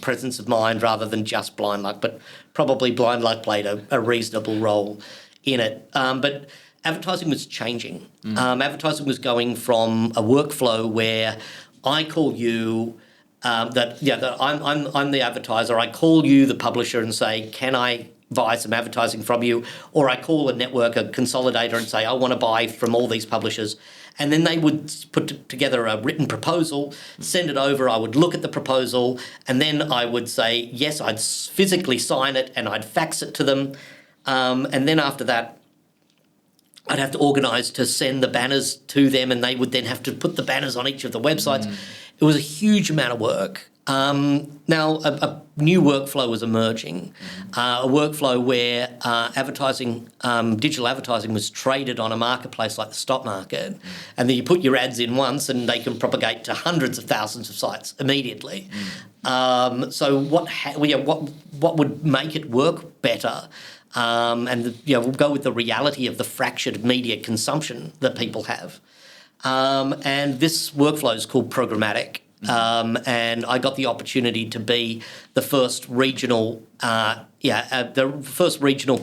presence of mind rather than just blind luck, but probably blind luck played a reasonable role in it. But advertising was changing. Advertising was going from a workflow where I call you, I'm the advertiser. I call you, the publisher, and say, "Can I buy some advertising from you?" Or I call a network, a consolidator, and say, "I want to buy from all these publishers." And then they would put together a written proposal, send it over. I would look at the proposal, and then I would say, yes, I'd physically sign it, and I'd fax it to them. And then after that, I'd have to organise to send the banners to them, and they would then have to put the banners on each of the websites. It was a huge amount of work. Now, a new workflow was emerging, a workflow where digital advertising was traded on a marketplace like the stock market, and then you put your ads in once and they can propagate to hundreds of thousands of sites immediately. So what would make it work better? We'll go with the reality of the fractured media consumption that people have. And this workflow is called programmatic. And I got the opportunity to be the first regional,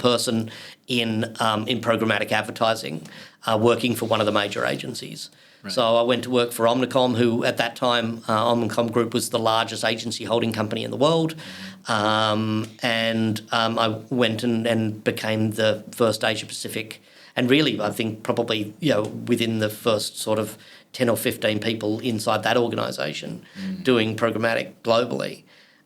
person in programmatic advertising, working for one of the major agencies. Right. So I went to work for Omnicom, who at that time, Omnicom Group was the largest agency holding company in the world. I went and became the first Asia Pacific, and really I think probably within the first sort of 10 or 15 people inside that organisation doing programmatic globally.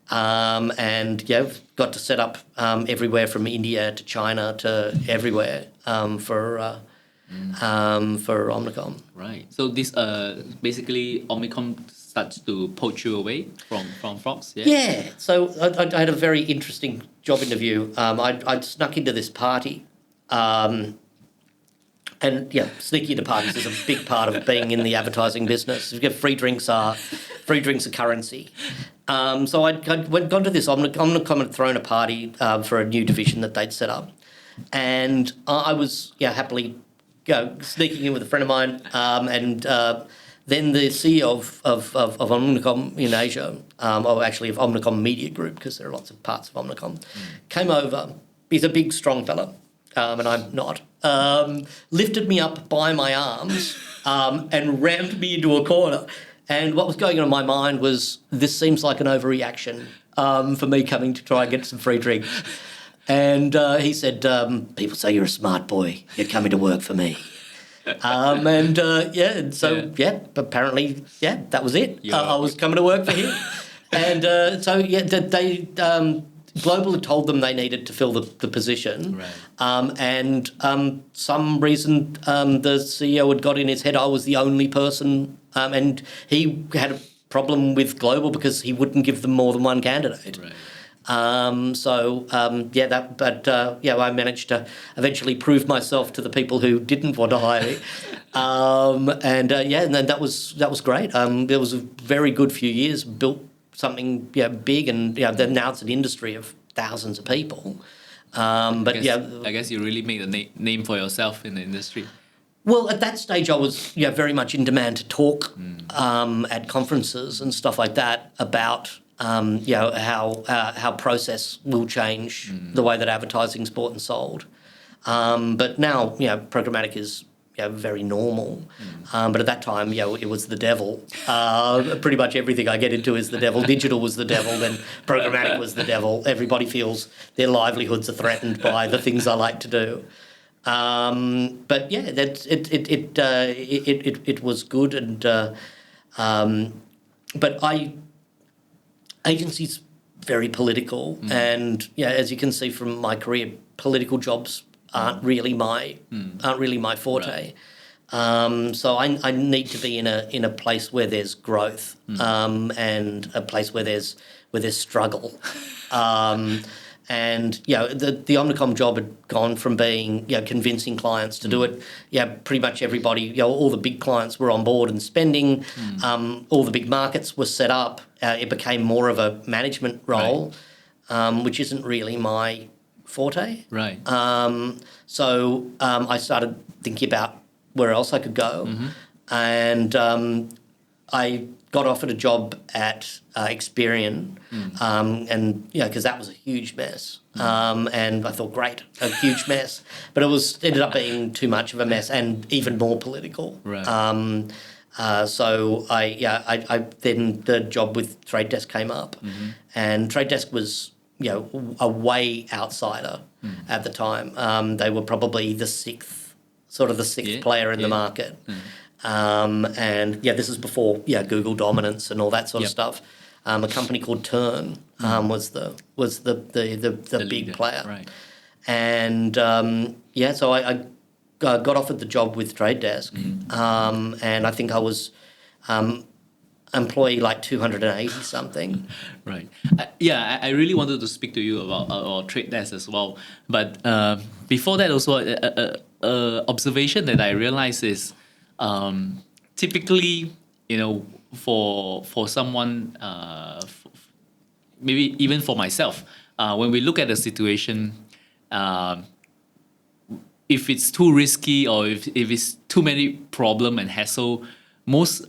Got to set up everywhere from India to China to everywhere for Omnicom. Right. So this basically Omnicom starts to poach you away from Fox. Yeah. Yeah. So I had a very interesting job interview. I'd snuck into this party. Sneaking into parties is a big part of being in the advertising business. Free drinks are currency. So I'd gone to this. Omnicom had thrown a party for a new division that they'd set up, and I was happily sneaking in with a friend of mine, then the CEO of Omnicom in Asia, actually of Omnicom Media Group, because there are lots of parts of Omnicom, came over. He's a big, strong fella, and I'm not. Lifted me up by my arms and rammed me into a corner. And what was going on in my mind was, this seems like an overreaction for me coming to try and get some free drinks. And he said, people say you're a smart boy. You're coming to work for me. Apparently, that was it. I was coming to work for him. And Global had told them they needed to fill the position, Right. and some reason the CEO had got in his head I was the only person, and he had a problem with Global because he wouldn't give them more than one candidate. Right. I managed to eventually prove myself to the people who didn't want to hire me, and then that was great. It was a very good few years. Built something big, and then now it's an industry of thousands of people. I guess you really made a name for yourself in the industry. Well, at that stage, I was very much in demand to talk at conferences and stuff like that about how process will change the way that advertising's bought and sold. But now, programmatic is very normal. But at that time, it was the devil. Pretty much everything I get into is the devil. Digital was the devil, then programmatic was the devil. Everybody feels their livelihoods are threatened by the things I like to do. But yeah, it was good, and but agency's very political, and as you can see from my career, political jobs aren't really my forte. Right. So I need to be in a place where there's growth, and a place where there's struggle. And the Omnicom job had gone from being convincing clients to do it. Pretty much everybody, all the big clients were on board and spending. All the big markets were set up. It became more of a management role, which isn't really my forte. Right. So I started thinking about where else I could go, and I got offered a job at Accuen, and because that was a huge mess, and I thought, great, a huge mess, but it ended up being too much of a mess and even more political. Right. So I then the job with Trade Desk came up, and Trade Desk was a way outsider at the time. They were probably the sixth player in the market. And this is before Google dominance and all that sort of stuff. A company called Turn was the big leader. player, Right. And so I got offered the job with Trade Desk, and I think I was employee like 280 something. Right. I really wanted to speak to you about Trade Desk as well. But before that, also observation that I realized is typically, for someone, maybe even for myself, when we look at the situation, if it's too risky or if it's too many problem and hassle, most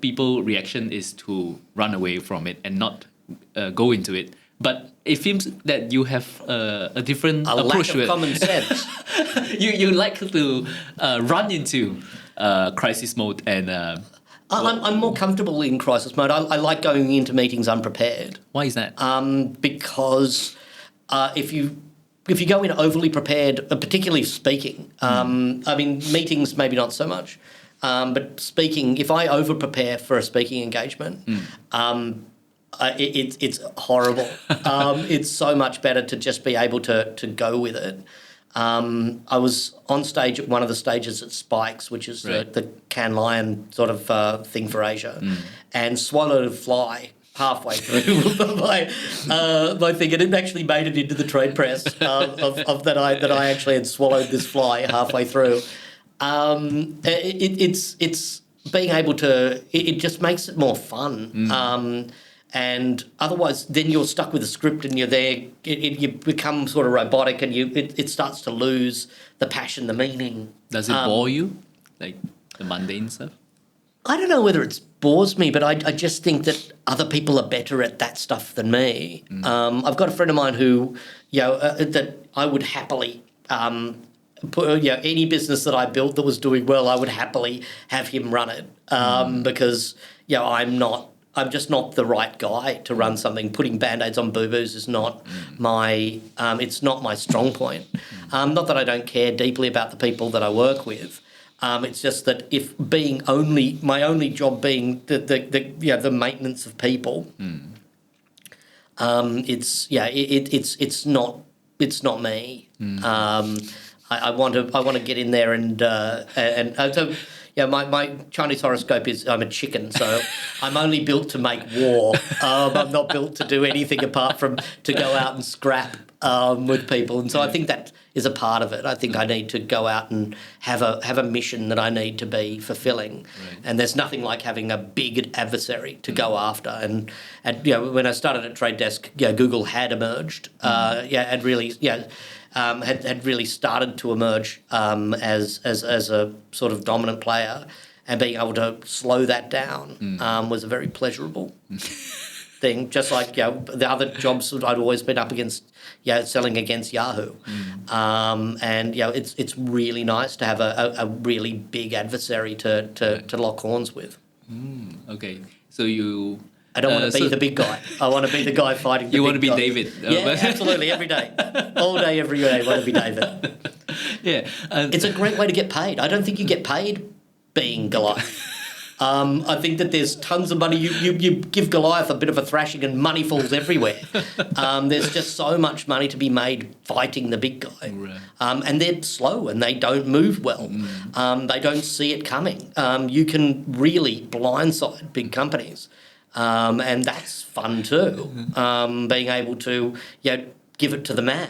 people reaction is to run away from it and not go into it. But it seems that you have a different approach to it. Lack of common sense. you like to run into crisis mode, and I'm more comfortable in crisis mode. I like going into meetings unprepared. why is that? Because if you go in overly prepared, particularly speaking, meetings maybe not so much, but speaking, if I over prepare for a speaking engagement, it's horrible. It's so much better to just be able to go with it. I was on stage at one of the stages at Spikes, which is the Cannes Lion sort of thing for Asia, and swallowed a fly halfway through my thing, and it actually made it into the trade press of that I actually had swallowed this fly halfway through. It's being able to. It just makes it more fun. And otherwise, then you're stuck with a script, and you're there. You become sort of robotic, and it starts to lose the passion, the meaning. Does it bore you, like the mundane stuff? I don't know whether it bores me, but I just think that other people are better at that stuff than me. I've got a friend of mine who, that I would happily put, any business that I built that was doing well, I would happily have him run it because I'm just not the right guy to run something. Putting Band-Aids on boo-boos is not it's not my strong point. Not that I don't care deeply about the people that I work with. It's just that if my only job being the maintenance of people, it's not me. I want to get in there and so yeah, my Chinese horoscope is I'm a chicken, so I'm only built to make war. I'm not built to do anything apart from to go out and scrap with people, and so I think that is a part of it. I think I need to go out and have a mission that I need to be fulfilling, and there's nothing like having a big adversary to go after. And when I started at Trade Desk, Google had emerged, had really had really started to emerge as a sort of dominant player, and being able to slow that down was a very pleasurable thing. Just like the other jobs that I'd always been up against, selling against Yahoo, and it's really nice to have a really big adversary to lock horns with. Okay, so you. I don't want to be the big guy. I want to be the guy fighting the big guy. You want to be David. Yeah, absolutely, every day. All day, every day, I want to be David. Yeah. It's a great way to get paid. I don't think you get paid being Goliath. I think that there's tons of money. You give Goliath a bit of a thrashing and money falls everywhere. There's just so much money to be made fighting the big guy. Right. And they're slow and they don't move well. They don't see it coming. You can really blindside big companies. And that's fun too, being able to give it to the man.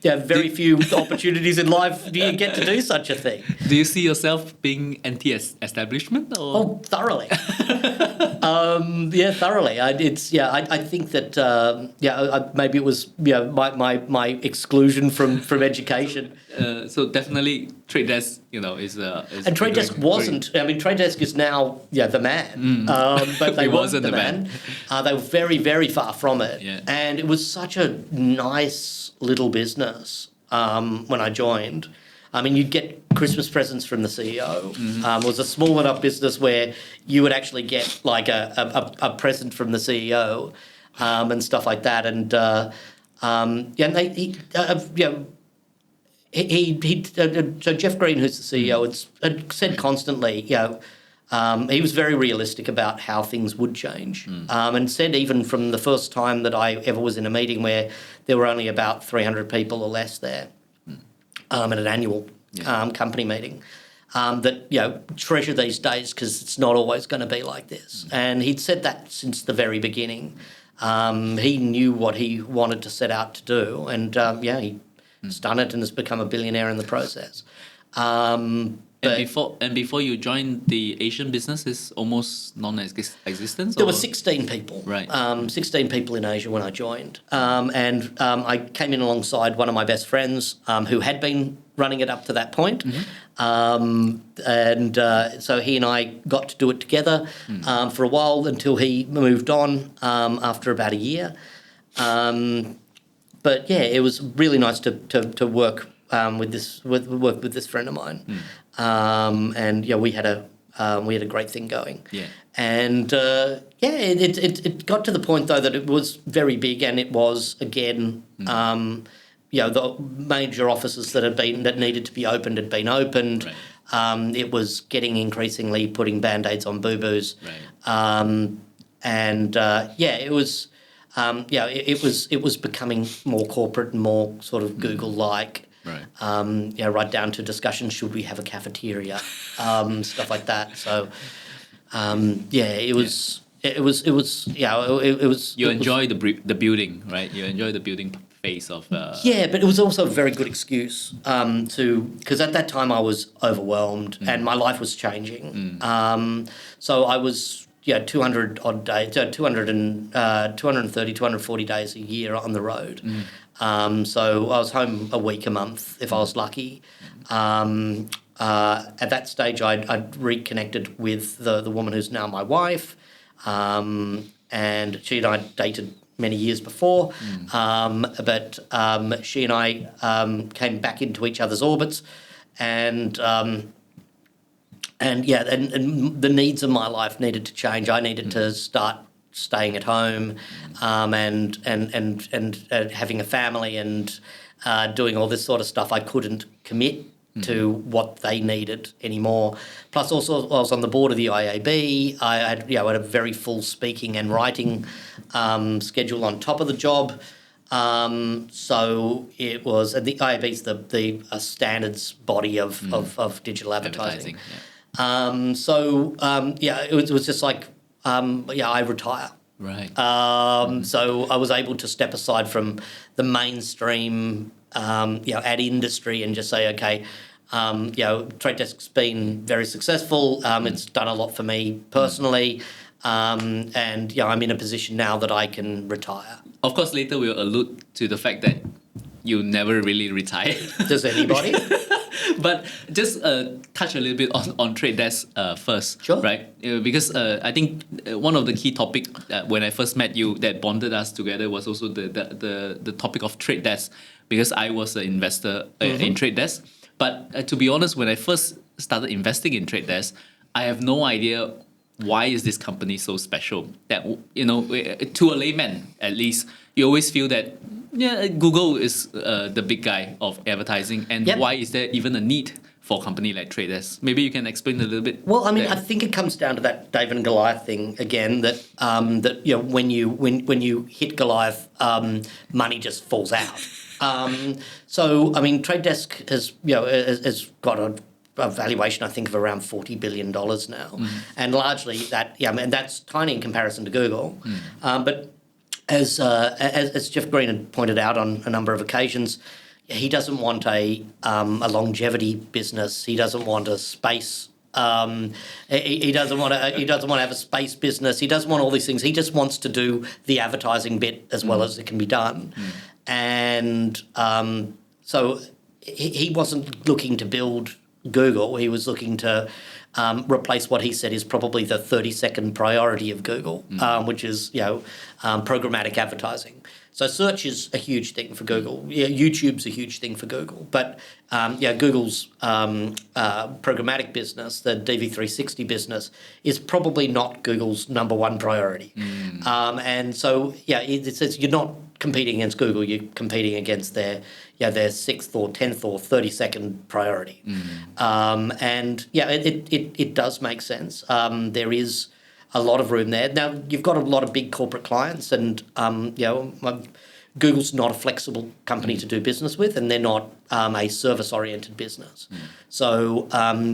Very few opportunities in life do you get to do such a thing. Do you see yourself being anti-establishment? Or? Oh, thoroughly. Thoroughly. I think that maybe it was my exclusion from education. So definitely Trade Desk, is and Trade Desk wasn't. I mean, Trade Desk is now the man, but they wasn't the man. They were very, very far from it, and it was such a nice little business when I joined. I mean, you'd get Christmas presents from the CEO. It was a small enough business where you would actually get like a present from the CEO and stuff like that. And so Jeff Green, who's the CEO, had said constantly, he was very realistic about how things would change, and said even from the first time that I ever was in a meeting where there were only about 300 people or less there at an annual company meeting, that treasure these days because it's not always going to be like this. And he'd said that since the very beginning. He knew what he wanted to set out to do, and he's done it and has become a billionaire in the process. And before you joined the Asian business, is almost non-existent? There were 16 people. Right. 16 people in Asia when I joined. And I came in alongside one of my best friends who had been running it up to that point. So he and I got to do it together for a while until he moved on after about a year. But it was really nice to work with this friend of mine, and we had a great thing going. Yeah. And it got to the point though that it was very big, and it was again, the major offices that needed to be opened had been opened. Right. It was getting increasingly putting band-aids on boo-boos. Right. It was becoming more corporate and more sort of Google-like. Right. Right down to discussions, should we have a cafeteria, stuff like that. So, it was. You enjoy the building, right? You enjoy the building phase of. Yeah, but it was also a very good excuse because at that time I was overwhelmed and my life was changing. So I was 200 odd days, 230, 240 days a year on the road. So I was home a week a month if I was lucky. At that stage, I'd reconnected with the woman who's now my wife, and she and I dated many years before, but she and I came back into each other's orbits, and the needs of my life needed to change. I needed to start staying at home, and having a family and doing all this sort of stuff. I couldn't commit to what they needed anymore. Plus, also, I was on the board of the IAB. I had, had a very full speaking and writing schedule on top of the job. So it was, the IAB's the standards body of digital advertising. It was just like, I retire. Right. So I was able to step aside from the mainstream, ad industry and just say, okay, Trade Desk's been very successful. It's done a lot for me personally. And I'm in a position now that I can retire. Of course, later we'll allude to the fact that you never really retire. Does anybody? But just touch a little bit on Trade Desk first, sure. Right? Because I think one of the key topics when I first met you that bonded us together was also the topic of Trade Desk, because I was an investor in Trade Desk. But to be honest, when I first started investing in Trade Desk, I have no idea why is this company so special. That, to a layman at least, you always feel that Google is the big guy of advertising, and why is there even a need for a company like Trade Desk? Maybe you can explain a little bit. Well, I mean, I think it comes down to that David and Goliath thing again. That when you hit Goliath, money just falls out. So I mean, Trade Desk has got a valuation, I think, of around $40 billion now, and largely that and that's tiny in comparison to Google, but. As Jeff Green had pointed out on a number of occasions, he doesn't want a longevity business. He doesn't want a space. He doesn't want to have a space business. He doesn't want all these things. He just wants to do the advertising bit as well as it can be done. And so he wasn't looking to build Google. He was looking to replace what he said is probably the 32nd priority of Google, which is programmatic advertising. So search is a huge thing for Google. YouTube's a huge thing for Google, but Google's programmatic business, the DV360 business, is probably not Google's number one priority. And so it's you're not competing against Google. You're competing against their 6th or 10th or 32nd priority. It does make sense. There is a lot of room there. Now, you've got a lot of big corporate clients, and Google's not a flexible company to do business with, and they're not a service-oriented business. So,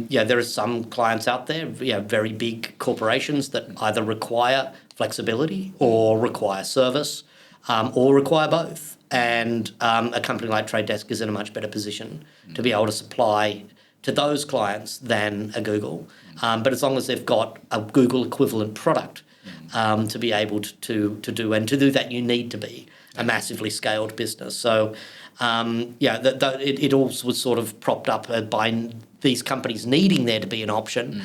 there are some clients out there, very big corporations that either require flexibility or require service or require both. And a company like Trade Desk is in a much better position to be able to supply to those clients than a Google. But as long as they've got a Google equivalent product to be able to do, and to do that you need to be a massively scaled business. So it also was sort of propped up by these companies needing there to be an option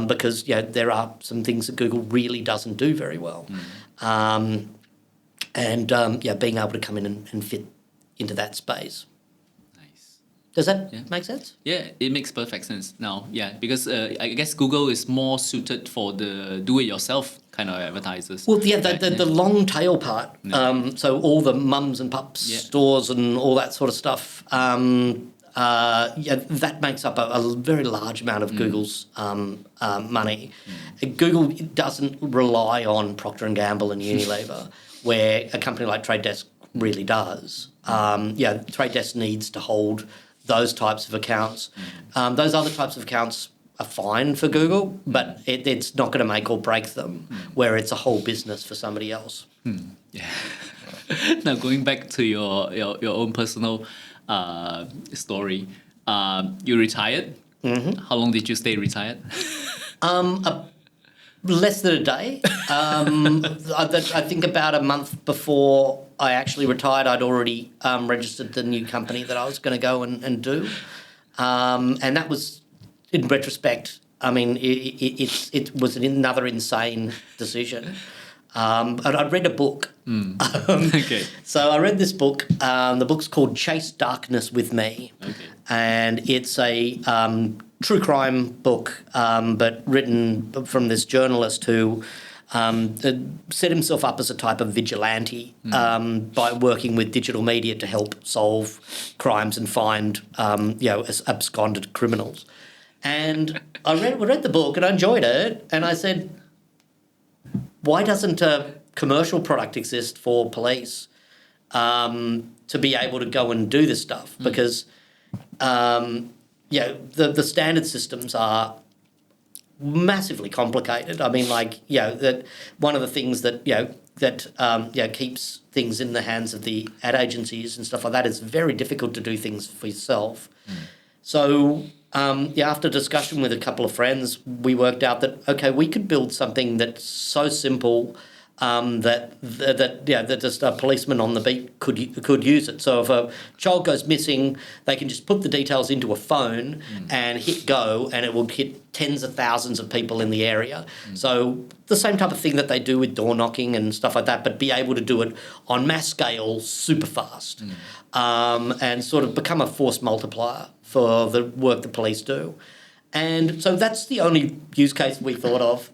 because there are some things that Google really doesn't do very well. Being able to come in and fit into that space. Nice. Does that make sense? Yeah, it makes perfect sense now. Yeah, because I guess Google is more suited for the do-it-yourself kind of advertisers. Well, the long tail part. So all the mums and pups stores and all that sort of stuff. That makes up a very large amount of Google's money. Google doesn't rely on Procter & Gamble and Unilever, where a company like Trade Desk really does. Trade Desk needs to hold those types of accounts. Those other types of accounts are fine for Google, but it's not going to make or break them, where it's a whole business for somebody else. Yeah. Now, going back to your own personal story, you retired. How long did you stay retired? Less than a day. I think about a month before I actually retired, I'd already registered the new company that I was going to go and do. And that was, in retrospect, I mean, it was another insane decision. I'd read a book. Okay. So I read this book. The book's called Chase Darkness with Me. Okay. And it's a true crime book, but written from this journalist who set himself up as a type of vigilante by working with digital media to help solve crimes and find absconded criminals. And I read the book and I enjoyed it, and I said, why doesn't a commercial product exist for police to be able to go and do this stuff? Because the standard systems are massively complicated. I mean, that one of the things that keeps things in the hands of the ad agencies and stuff like that is very difficult to do things for yourself. So after discussion with a couple of friends, we worked out that we could build something that's so simple that just a policeman on the beat could use it. So if a child goes missing, they can just put the details into a phone and hit go, and it will hit tens of thousands of people in the area. So the same type of thing that they do with door knocking and stuff like that, but be able to do it on mass scale super fast and sort of become a force multiplier for the work the police do. And so that's the only use case we thought of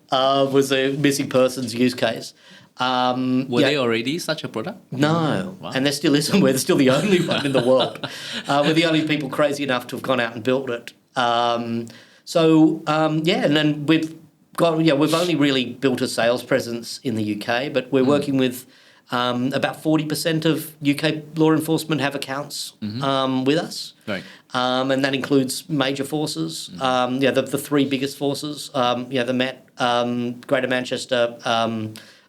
was a missing persons use case. Were they already such a product? No, Wow. and there still isn't. We're still the only one in the world. We're the only people crazy enough to have gone out and built it. And then we've only really built a sales presence in the UK, but we're working with about 40% of UK law enforcement have accounts with us. Right. And that includes major forces. The three biggest forces, the Met, Greater Manchester,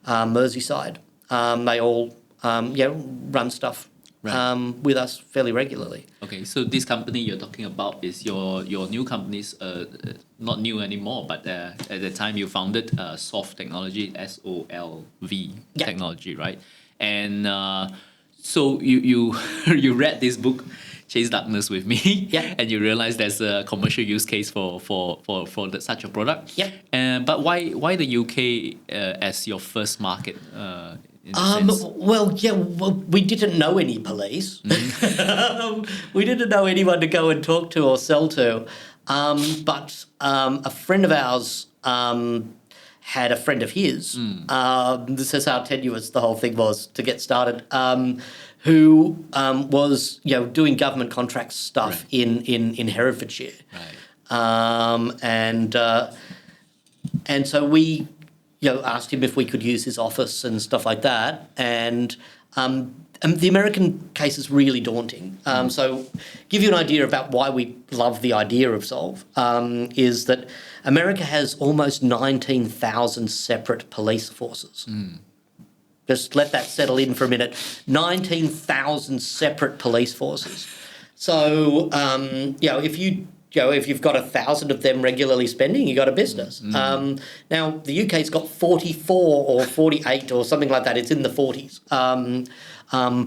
Merseyside. They all run stuff with us fairly regularly. Okay, so this company you're talking about is your new company's not new anymore, but at the time you founded SOLV Technology, SOLV technology, right? And so you you read this book, Chase Darkness with me, and you realize there's a commercial use case for such a product. But why the UK as your first market? In a sense? We didn't know any police. We didn't know anyone to go and talk to or sell to. But a friend of ours had a friend of his. This is how tenuous the whole thing was to get started. Who was doing government contract stuff in Herefordshire, and so we asked him if we could use his office and stuff like that, and the American case is really daunting. So give you an idea about why we love the idea of SOLV is that America has almost 19,000 separate police forces. Just let that settle in for a minute. 19,000 separate police forces. So, if you've got 1,000 of them regularly spending, you got a business. Now, the UK's got 44 or 48 or something like that. It's in the 40s,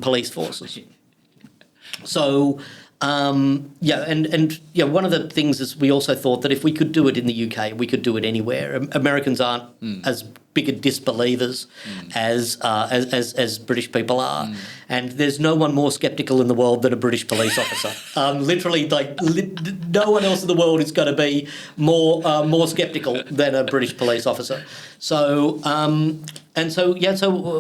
police forces. So, one of the things is we also thought that if we could do it in the UK, we could do it anywhere. Americans aren't as big a disbelievers as British people are, and there's no one more sceptical in the world than a British police officer. Literally, no one else in the world is going to be more sceptical than a British police officer. So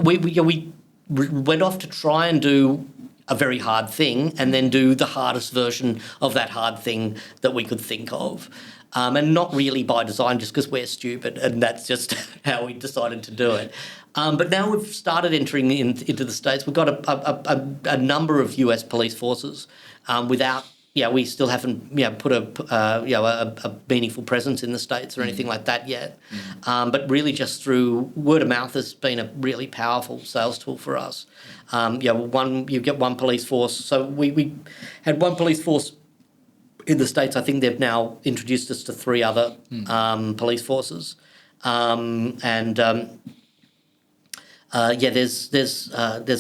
we went off to try and do a very hard thing and then do the hardest version of that hard thing that we could think of. And not really by design, just because we're stupid, and that's just how we decided to do it. But now we've started entering into the States. We've got a number of US police forces we still haven't put a meaningful presence in the States or anything like that yet. But really just through word of mouth has been a really powerful sales tool for us. You get one police force. So we had one police force in the States. I think they've now introduced us to 3 other police forces. There's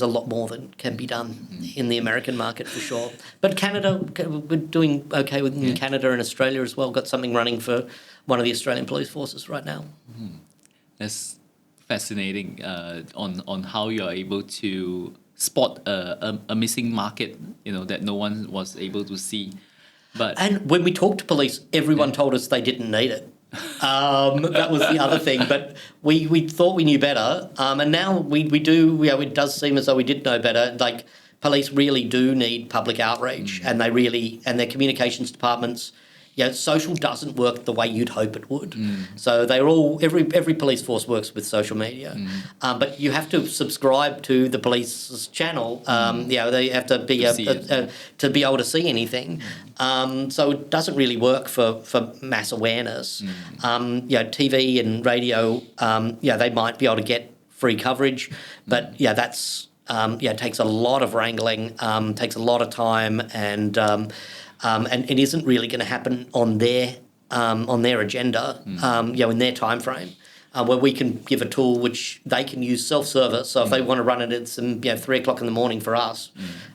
a lot more that can be done in the American market for sure. But Canada, we're doing okay in Canada and Australia as well. Got something running for one of the Australian police forces right now. That's fascinating on how you're able to spot a missing market, that no one was able to see. And when we talked to police, everyone told us they didn't need it. That was the other thing. But we thought we knew better, and now we do. It does seem as though we did know better. Like police really do need public outreach, and their communications departments. Social doesn't work the way you'd hope it would. So they're every police force works with social media, but you have to subscribe to the police's channel. They have to be to be able to see anything. So it doesn't really work for mass awareness. TV and radio. They might be able to get free coverage, but that's it takes a lot of wrangling, takes a lot of time, and it isn't really going to happen on their agenda, in their time frame, where we can give a tool which they can use self-service. So if they want to run it at some 3:00 in the morning for us,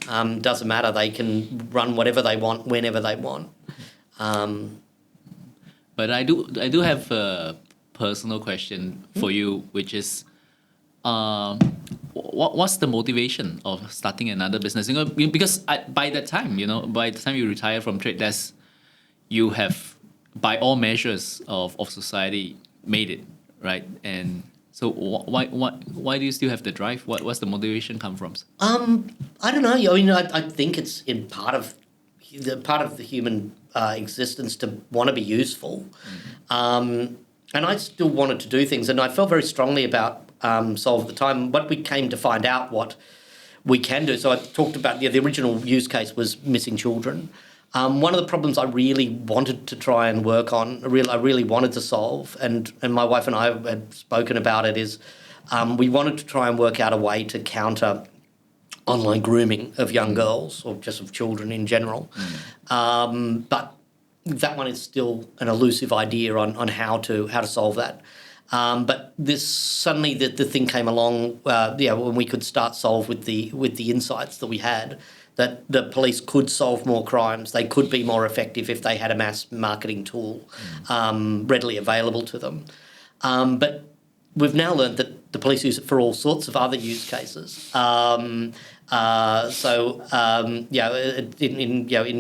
doesn't matter. They can run whatever they want, whenever they want. But I do have a personal question for you, which is, what's the motivation of starting another business? Because by the time you retire from trade desk, you have, by all measures of society, made it, right? And so why do you still have the drive? What's the motivation come from? I don't know. I think it's in part of the human existence to want to be useful, and I still wanted to do things, and I felt very strongly about SOLV at the time. But we came to find out what we can do. So I talked about the original use case was missing children. One of the problems I really wanted to try and work on, I really wanted to solve, and my wife and I had spoken about it, is we wanted to try and work out a way to counter online grooming of young girls, or just of children in general. But that one is still an elusive idea on how to solve that. But this suddenly the thing came along, when we could start SOLV with the insights that we had, that the police could solve more crimes, they could be more effective if they had a mass marketing tool readily available to them. But we've now learned that the police use it for all sorts of other use cases. In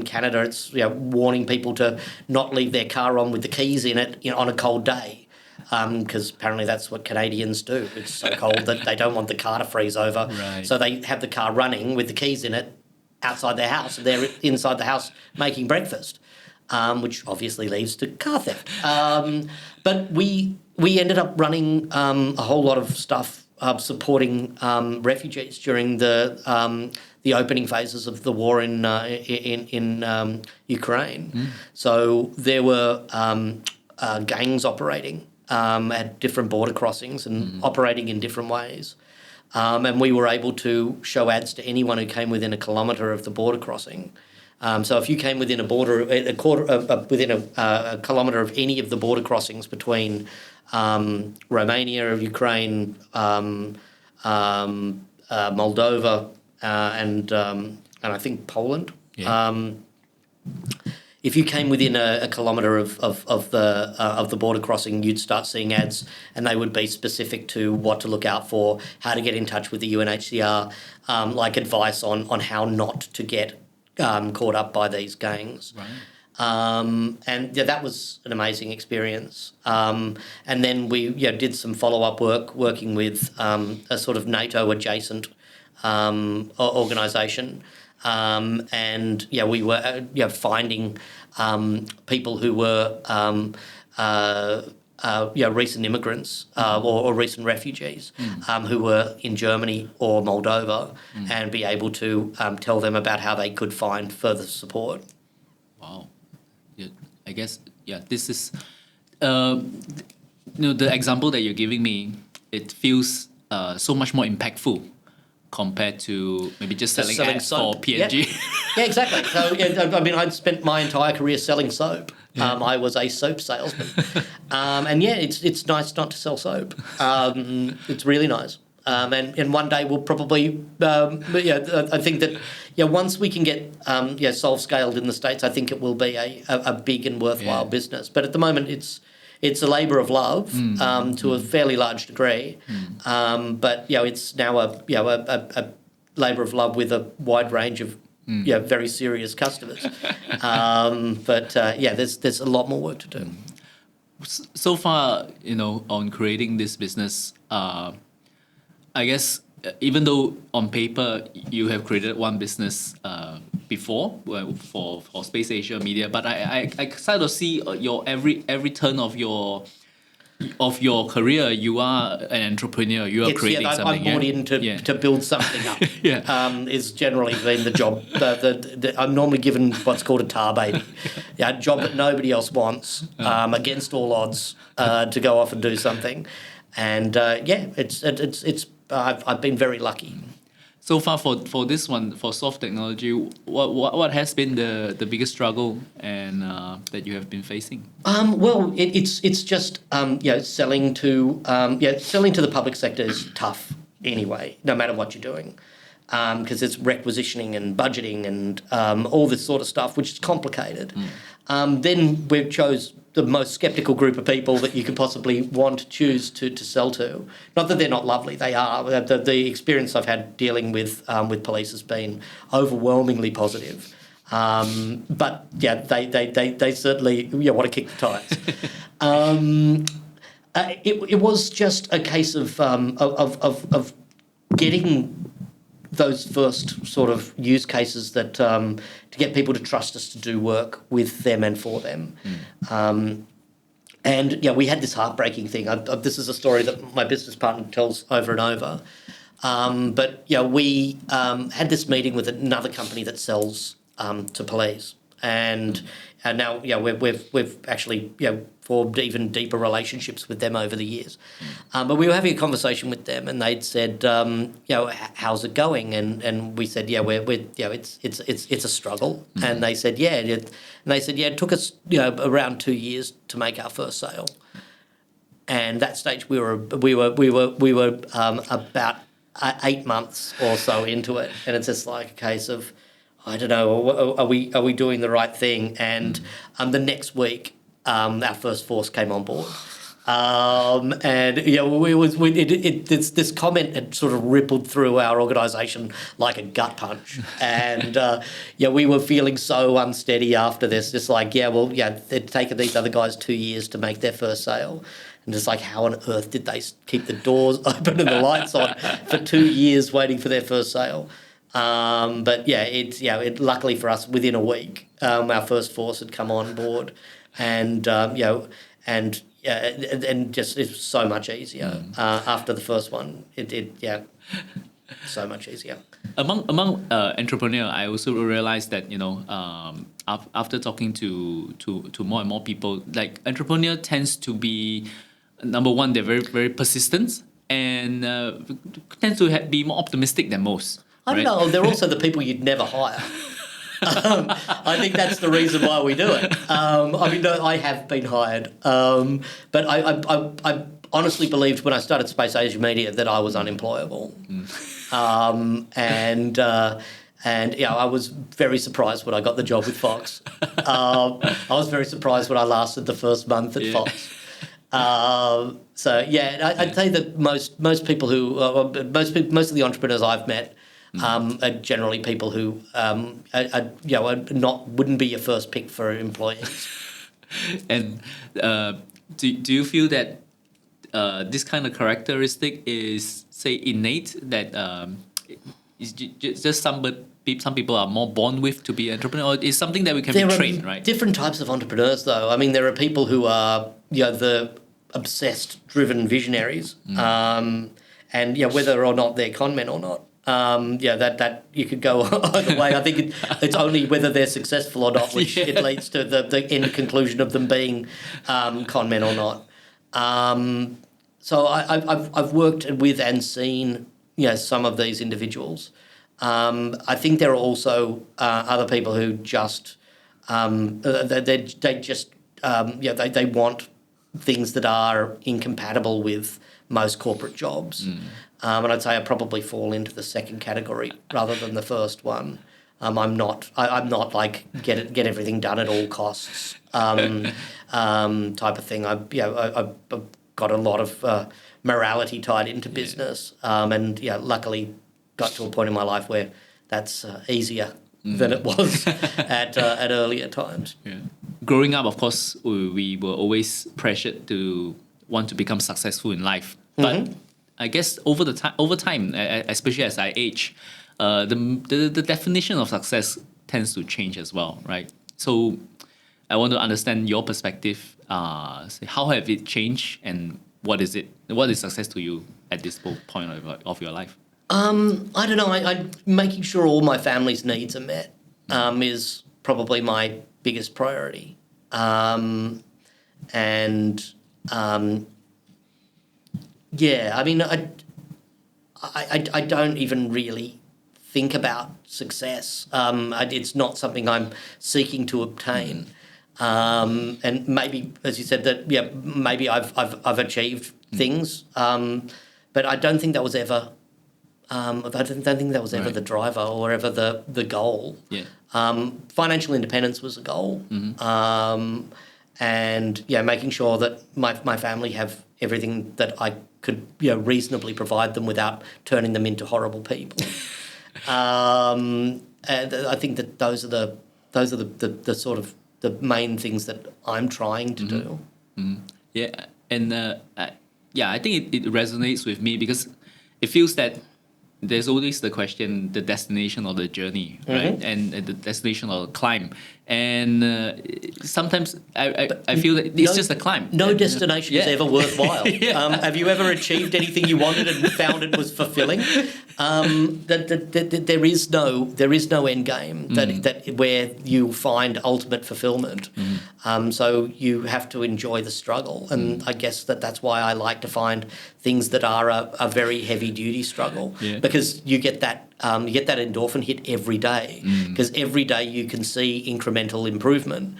Canada, it's warning people to not leave their car on with the keys in it on a cold day. Because apparently that's what Canadians do. It's so cold that they don't want the car to freeze over. Right. So they have the car running with the keys in it outside their house. They're inside the house making breakfast, which obviously leads to car theft. But we ended up running a whole lot of stuff supporting refugees during the opening phases of the war in Ukraine. So there were gangs operating at different border crossings and operating in different ways. And we were able to show ads to anyone who came within a kilometre of the border crossing. So if you came within within a kilometre of any of the border crossings between Romania, Ukraine, Moldova, and I think Poland. Yeah. If you came within a kilometre of the border crossing, you'd start seeing ads, and they would be specific to what to look out for, how to get in touch with the UNHCR, like advice on how not to get caught up by these gangs. Right. And that was an amazing experience. And then we did some follow-up work, working with a sort of NATO adjacent organisation. And we were finding people who were recent immigrants or recent refugees who were in Germany or Moldova, and be able to tell them about how they could find further support. Wow. Yeah, I guess this is the example that you're giving me. It feels so much more impactful compared to maybe just selling ads for PNG. Yeah, exactly. So, I'd spent my entire career selling soap. I was a soap salesman. It's nice not to sell soap. It's really nice. And one day we'll probably, I think that, once we can get SOLV scaled in the States, I think it will be a big and worthwhile business. But at the moment, it's a labour of love to a fairly large degree, but it's now a labour of love with a wide range of very serious customers. There's a lot more work to do. So far, on creating this business, I guess even though on paper you have created one business before for Space Asia Media, but I kind of see your every turn of your career, you are an entrepreneur. You are creating something. I'm brought in to build something up. Is generally been the job. I'm normally given what's called a tar baby, a job that nobody else wants, against all odds, to go off and do something, and I've been very lucky. So far for this one, for SOLV Technology, what has been the biggest struggle and that you have been facing? Well, it's just selling to the public sector is tough anyway, no matter what you're doing, because it's requisitioning and budgeting and all this sort of stuff, which is complicated. Then we chose the most sceptical group of people that you could possibly want to choose to sell to. Not that they're not lovely, they are. The experience I've had dealing with police has been overwhelmingly positive. But yeah, they certainly want to kick the tires. It was just a case of getting those first sort of use cases that to get people to trust us to do work with them and for them. And we had this heartbreaking thing. This is a story that my business partner tells over and over. But we had this meeting with another company that sells to police, and now we've actually formed even deeper relationships with them over the years. But we were having a conversation with them, and they'd said, how's it going? And we said, it's a struggle. And they said, it took us around 2 years to make our first sale. And that stage we were about 8 months or so into it, and it's just like a case of, I don't know, are we doing the right thing? And the next week, our first force came on board, and this comment had sort of rippled through our organisation like a gut punch, and we were feeling so unsteady after this. Just like they'd taken these other guys 2 years to make their first sale. And just like, how on earth did they keep the doors open and the lights on for 2 years waiting for their first sale? But luckily for us, within a week, our first force had come on board, and just it's so much easier after the first one. So much easier. Among entrepreneur, I also realized that after talking to more and more people, like entrepreneur tends to be, number one, they're very very persistent and tends to be more optimistic than most. I don't know. They're also the people you'd never hire. I think that's the reason why we do it. I have been hired, but I honestly believed when I started Space Asia Media that I was unemployable, and I was very surprised when I got the job with Fox. I was very surprised when I lasted the first month at Fox. I'd say that most people who most of the entrepreneurs I've met are generally people who wouldn't be your first pick for employees. And do you feel that this kind of characteristic is, say, innate, that is just some people are more born with to be an entrepreneur, or is something that we can be trained, right? Different types of entrepreneurs, though. I mean, there are people who are the obsessed, driven visionaries, and whether or not they're con men or not. That you could go either way. I think it's only whether they're successful or not, which it leads to the end conclusion of them being con men or not. So I've worked with and seen some of these individuals. I think there are also other people who just they want things that are incompatible with most corporate jobs. And I'd say I probably fall into the second category rather than the first one. I'm not like get everything done at all costs type of thing. I've got a lot of morality tied into business, and luckily got to a point in my life where that's easier than it was at earlier times. Yeah. Growing up, of course, we were always pressured to want to become successful in life. But I guess over time, especially as I age, the definition of success tends to change as well, right? So I want to understand your perspective. How have it changed, and what is it? What is success to you at this point of your life? I don't know. I making sure all my family's needs are met is probably my biggest priority. Yeah, I mean, I don't even really think about success. It's not something I'm seeking to obtain. And maybe, as you said, that maybe I've achieved things, but I don't think that was ever. I don't think that was ever the driver or ever the goal. Yeah. Financial independence was a goal, and making sure that my family have everything that I could reasonably provide them without turning them into horrible people. And I think that those are the sort of the main things that I'm trying to do. Yeah, and I think it resonates with me because it feels that there's always the question, the destination or the journey, right? And the destination or the climb. And sometimes I feel that it's just a climb. No destination is ever worthwhile. Have you ever achieved anything you wanted and found it was fulfilling? There is no end game that where you find ultimate fulfillment. So you have to enjoy the struggle, and I guess that's why I like to find things that are a very heavy duty struggle, because you get that endorphin hit every day, because every day you can see incremental improvement,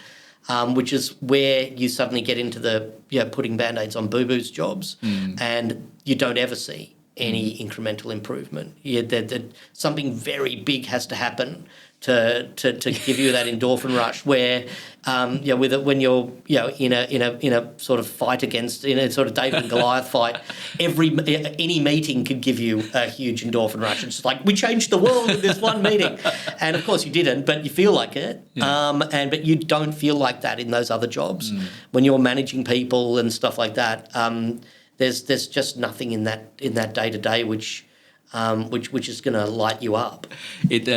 which is where you suddenly get into the putting band-aids on boo-boos jobs, and you don't ever see any incremental improvement. Something very big has to happen to give you that endorphin rush. Where when you're in a sort of fight in a sort of David and Goliath fight, any meeting could give you a huge endorphin rush. It's just like, we changed the world in this one meeting, and of course you didn't, but you feel like it. But you don't feel like that in those other jobs when you're managing people and stuff like that. There's just nothing in that day to day which is going to light you up. It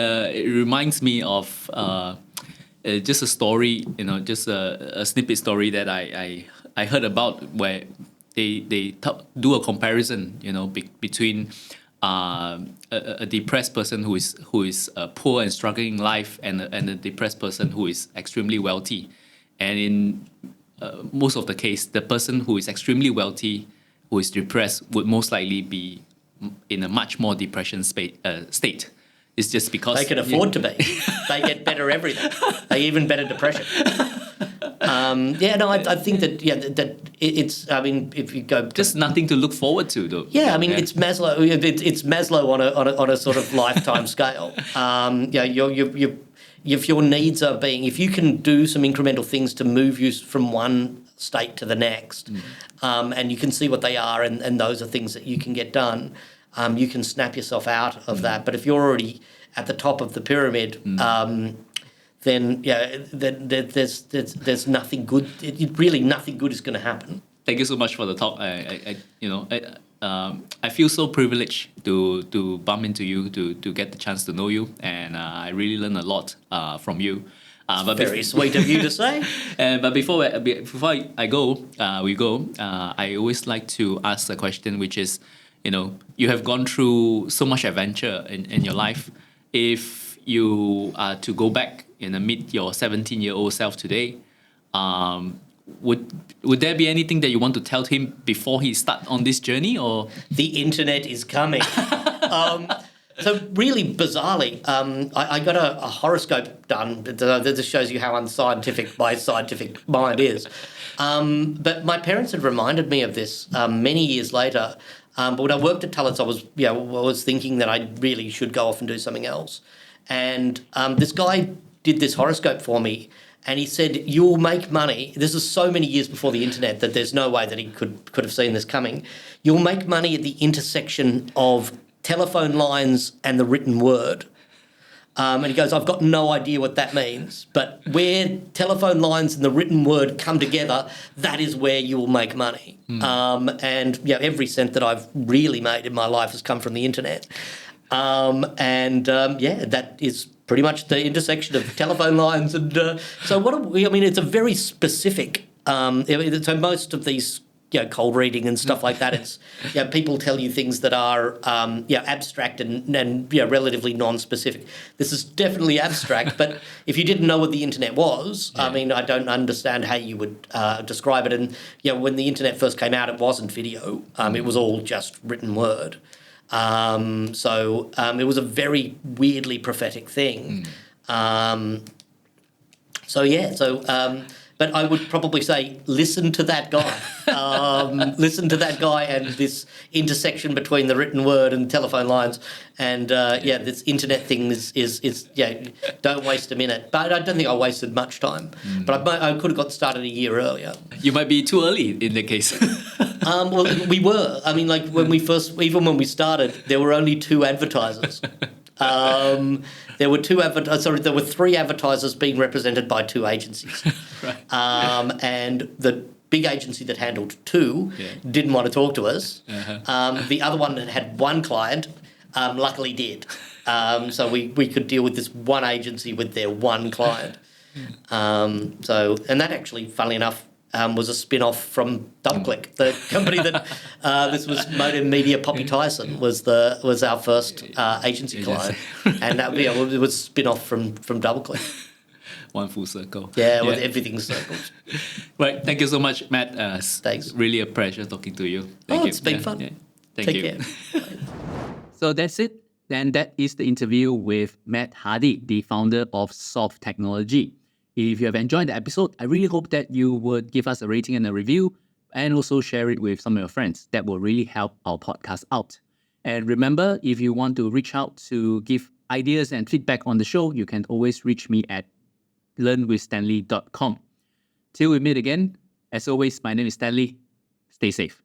reminds me of just a story, just a snippet story that I heard about, where they do a comparison, between a depressed person who is poor and struggling in life, and a depressed person who is extremely wealthy, and in most of the case, the person who is extremely wealthy, who is depressed, would most likely be in a much more depression state. It's just because they can afford to be. They get better everything. They even better depression. I think that it's. I mean, if you go, just nothing to look forward to, though. Yeah, I mean, it's Maslow. It's Maslow on a sort of lifetime scale. If your needs are if you can do some incremental things to move you from one state to the next, and you can see what they are, and those are things that you can get done. You can snap yourself out of that. But if you're already at the top of the pyramid, then there's nothing good. Really, nothing good is going to happen. Thank you so much for the talk. I feel so privileged to bump into you, to get the chance to know you, and I really learned a lot from you. But very sweet of you to say. But before I go, I always like to ask a question, which is, you have gone through so much adventure in your life. If you are to go back and meet your 17-year-old self today, would there be anything that you want to tell him before he starts on this journey? Or the internet is coming. So really bizarrely, I got a horoscope done. That just shows you how unscientific my scientific mind is. But my parents had reminded me of this many years later. But when I worked at Tullets, I was thinking that I really should go off and do something else. And this guy did this horoscope for me, and he said, "You'll make money." This is so many years before the internet that there's no way that he could have seen this coming. "You'll make money at the intersection of telephone lines and the written word." And he goes, I've got no idea what that means, but where telephone lines and the written word come together, that is where you will make money. And every cent that I've really made in my life has come from the internet. That is pretty much the intersection of telephone lines and it's a very specific. So most of these cold reading and stuff like that, it's people tell you things that are abstract and relatively non-specific. This is definitely abstract, but if you didn't know what the internet was, I don't understand how you would describe it. And when the internet first came out, it wasn't video. It was all just written word. It was a very weirdly prophetic thing. But I would probably say, listen to that guy. Listen to that guy and this intersection between the written word and telephone lines. And this internet thing is don't waste a minute. But I don't think I wasted much time. But I could have got started a year earlier. You might be too early in the case. Well, we were. I mean, like when we started, there were only 2 advertisers. There were 3 advertisers being represented by 2 agencies. Right. And the big agency that handled 2 didn't want to talk to us. The other one that had 1 client luckily did. So we could deal with this one agency with their 1 client. And that actually, funnily enough, was a spin-off from DoubleClick, the company that this was Modem Media. Poppy Tyson was our first agency client, and that it was a spin-off from DoubleClick. One full circle. Yeah, with everything circled. Right, thank you so much, Matt. Thanks. Really a pleasure talking to you. Thank you. It's been fun. Yeah. Take you. care. So that's it. Then that is the interview with Matt Harty, the founder of SOLV Technology. If you have enjoyed the episode, I really hope that you would give us a rating and a review and also share it with some of your friends. That will really help our podcast out. And remember, if you want to reach out to give ideas and feedback on the show, you can always reach me at learnwithstanley.com. Till we meet again, as always, my name is Stanley. Stay safe.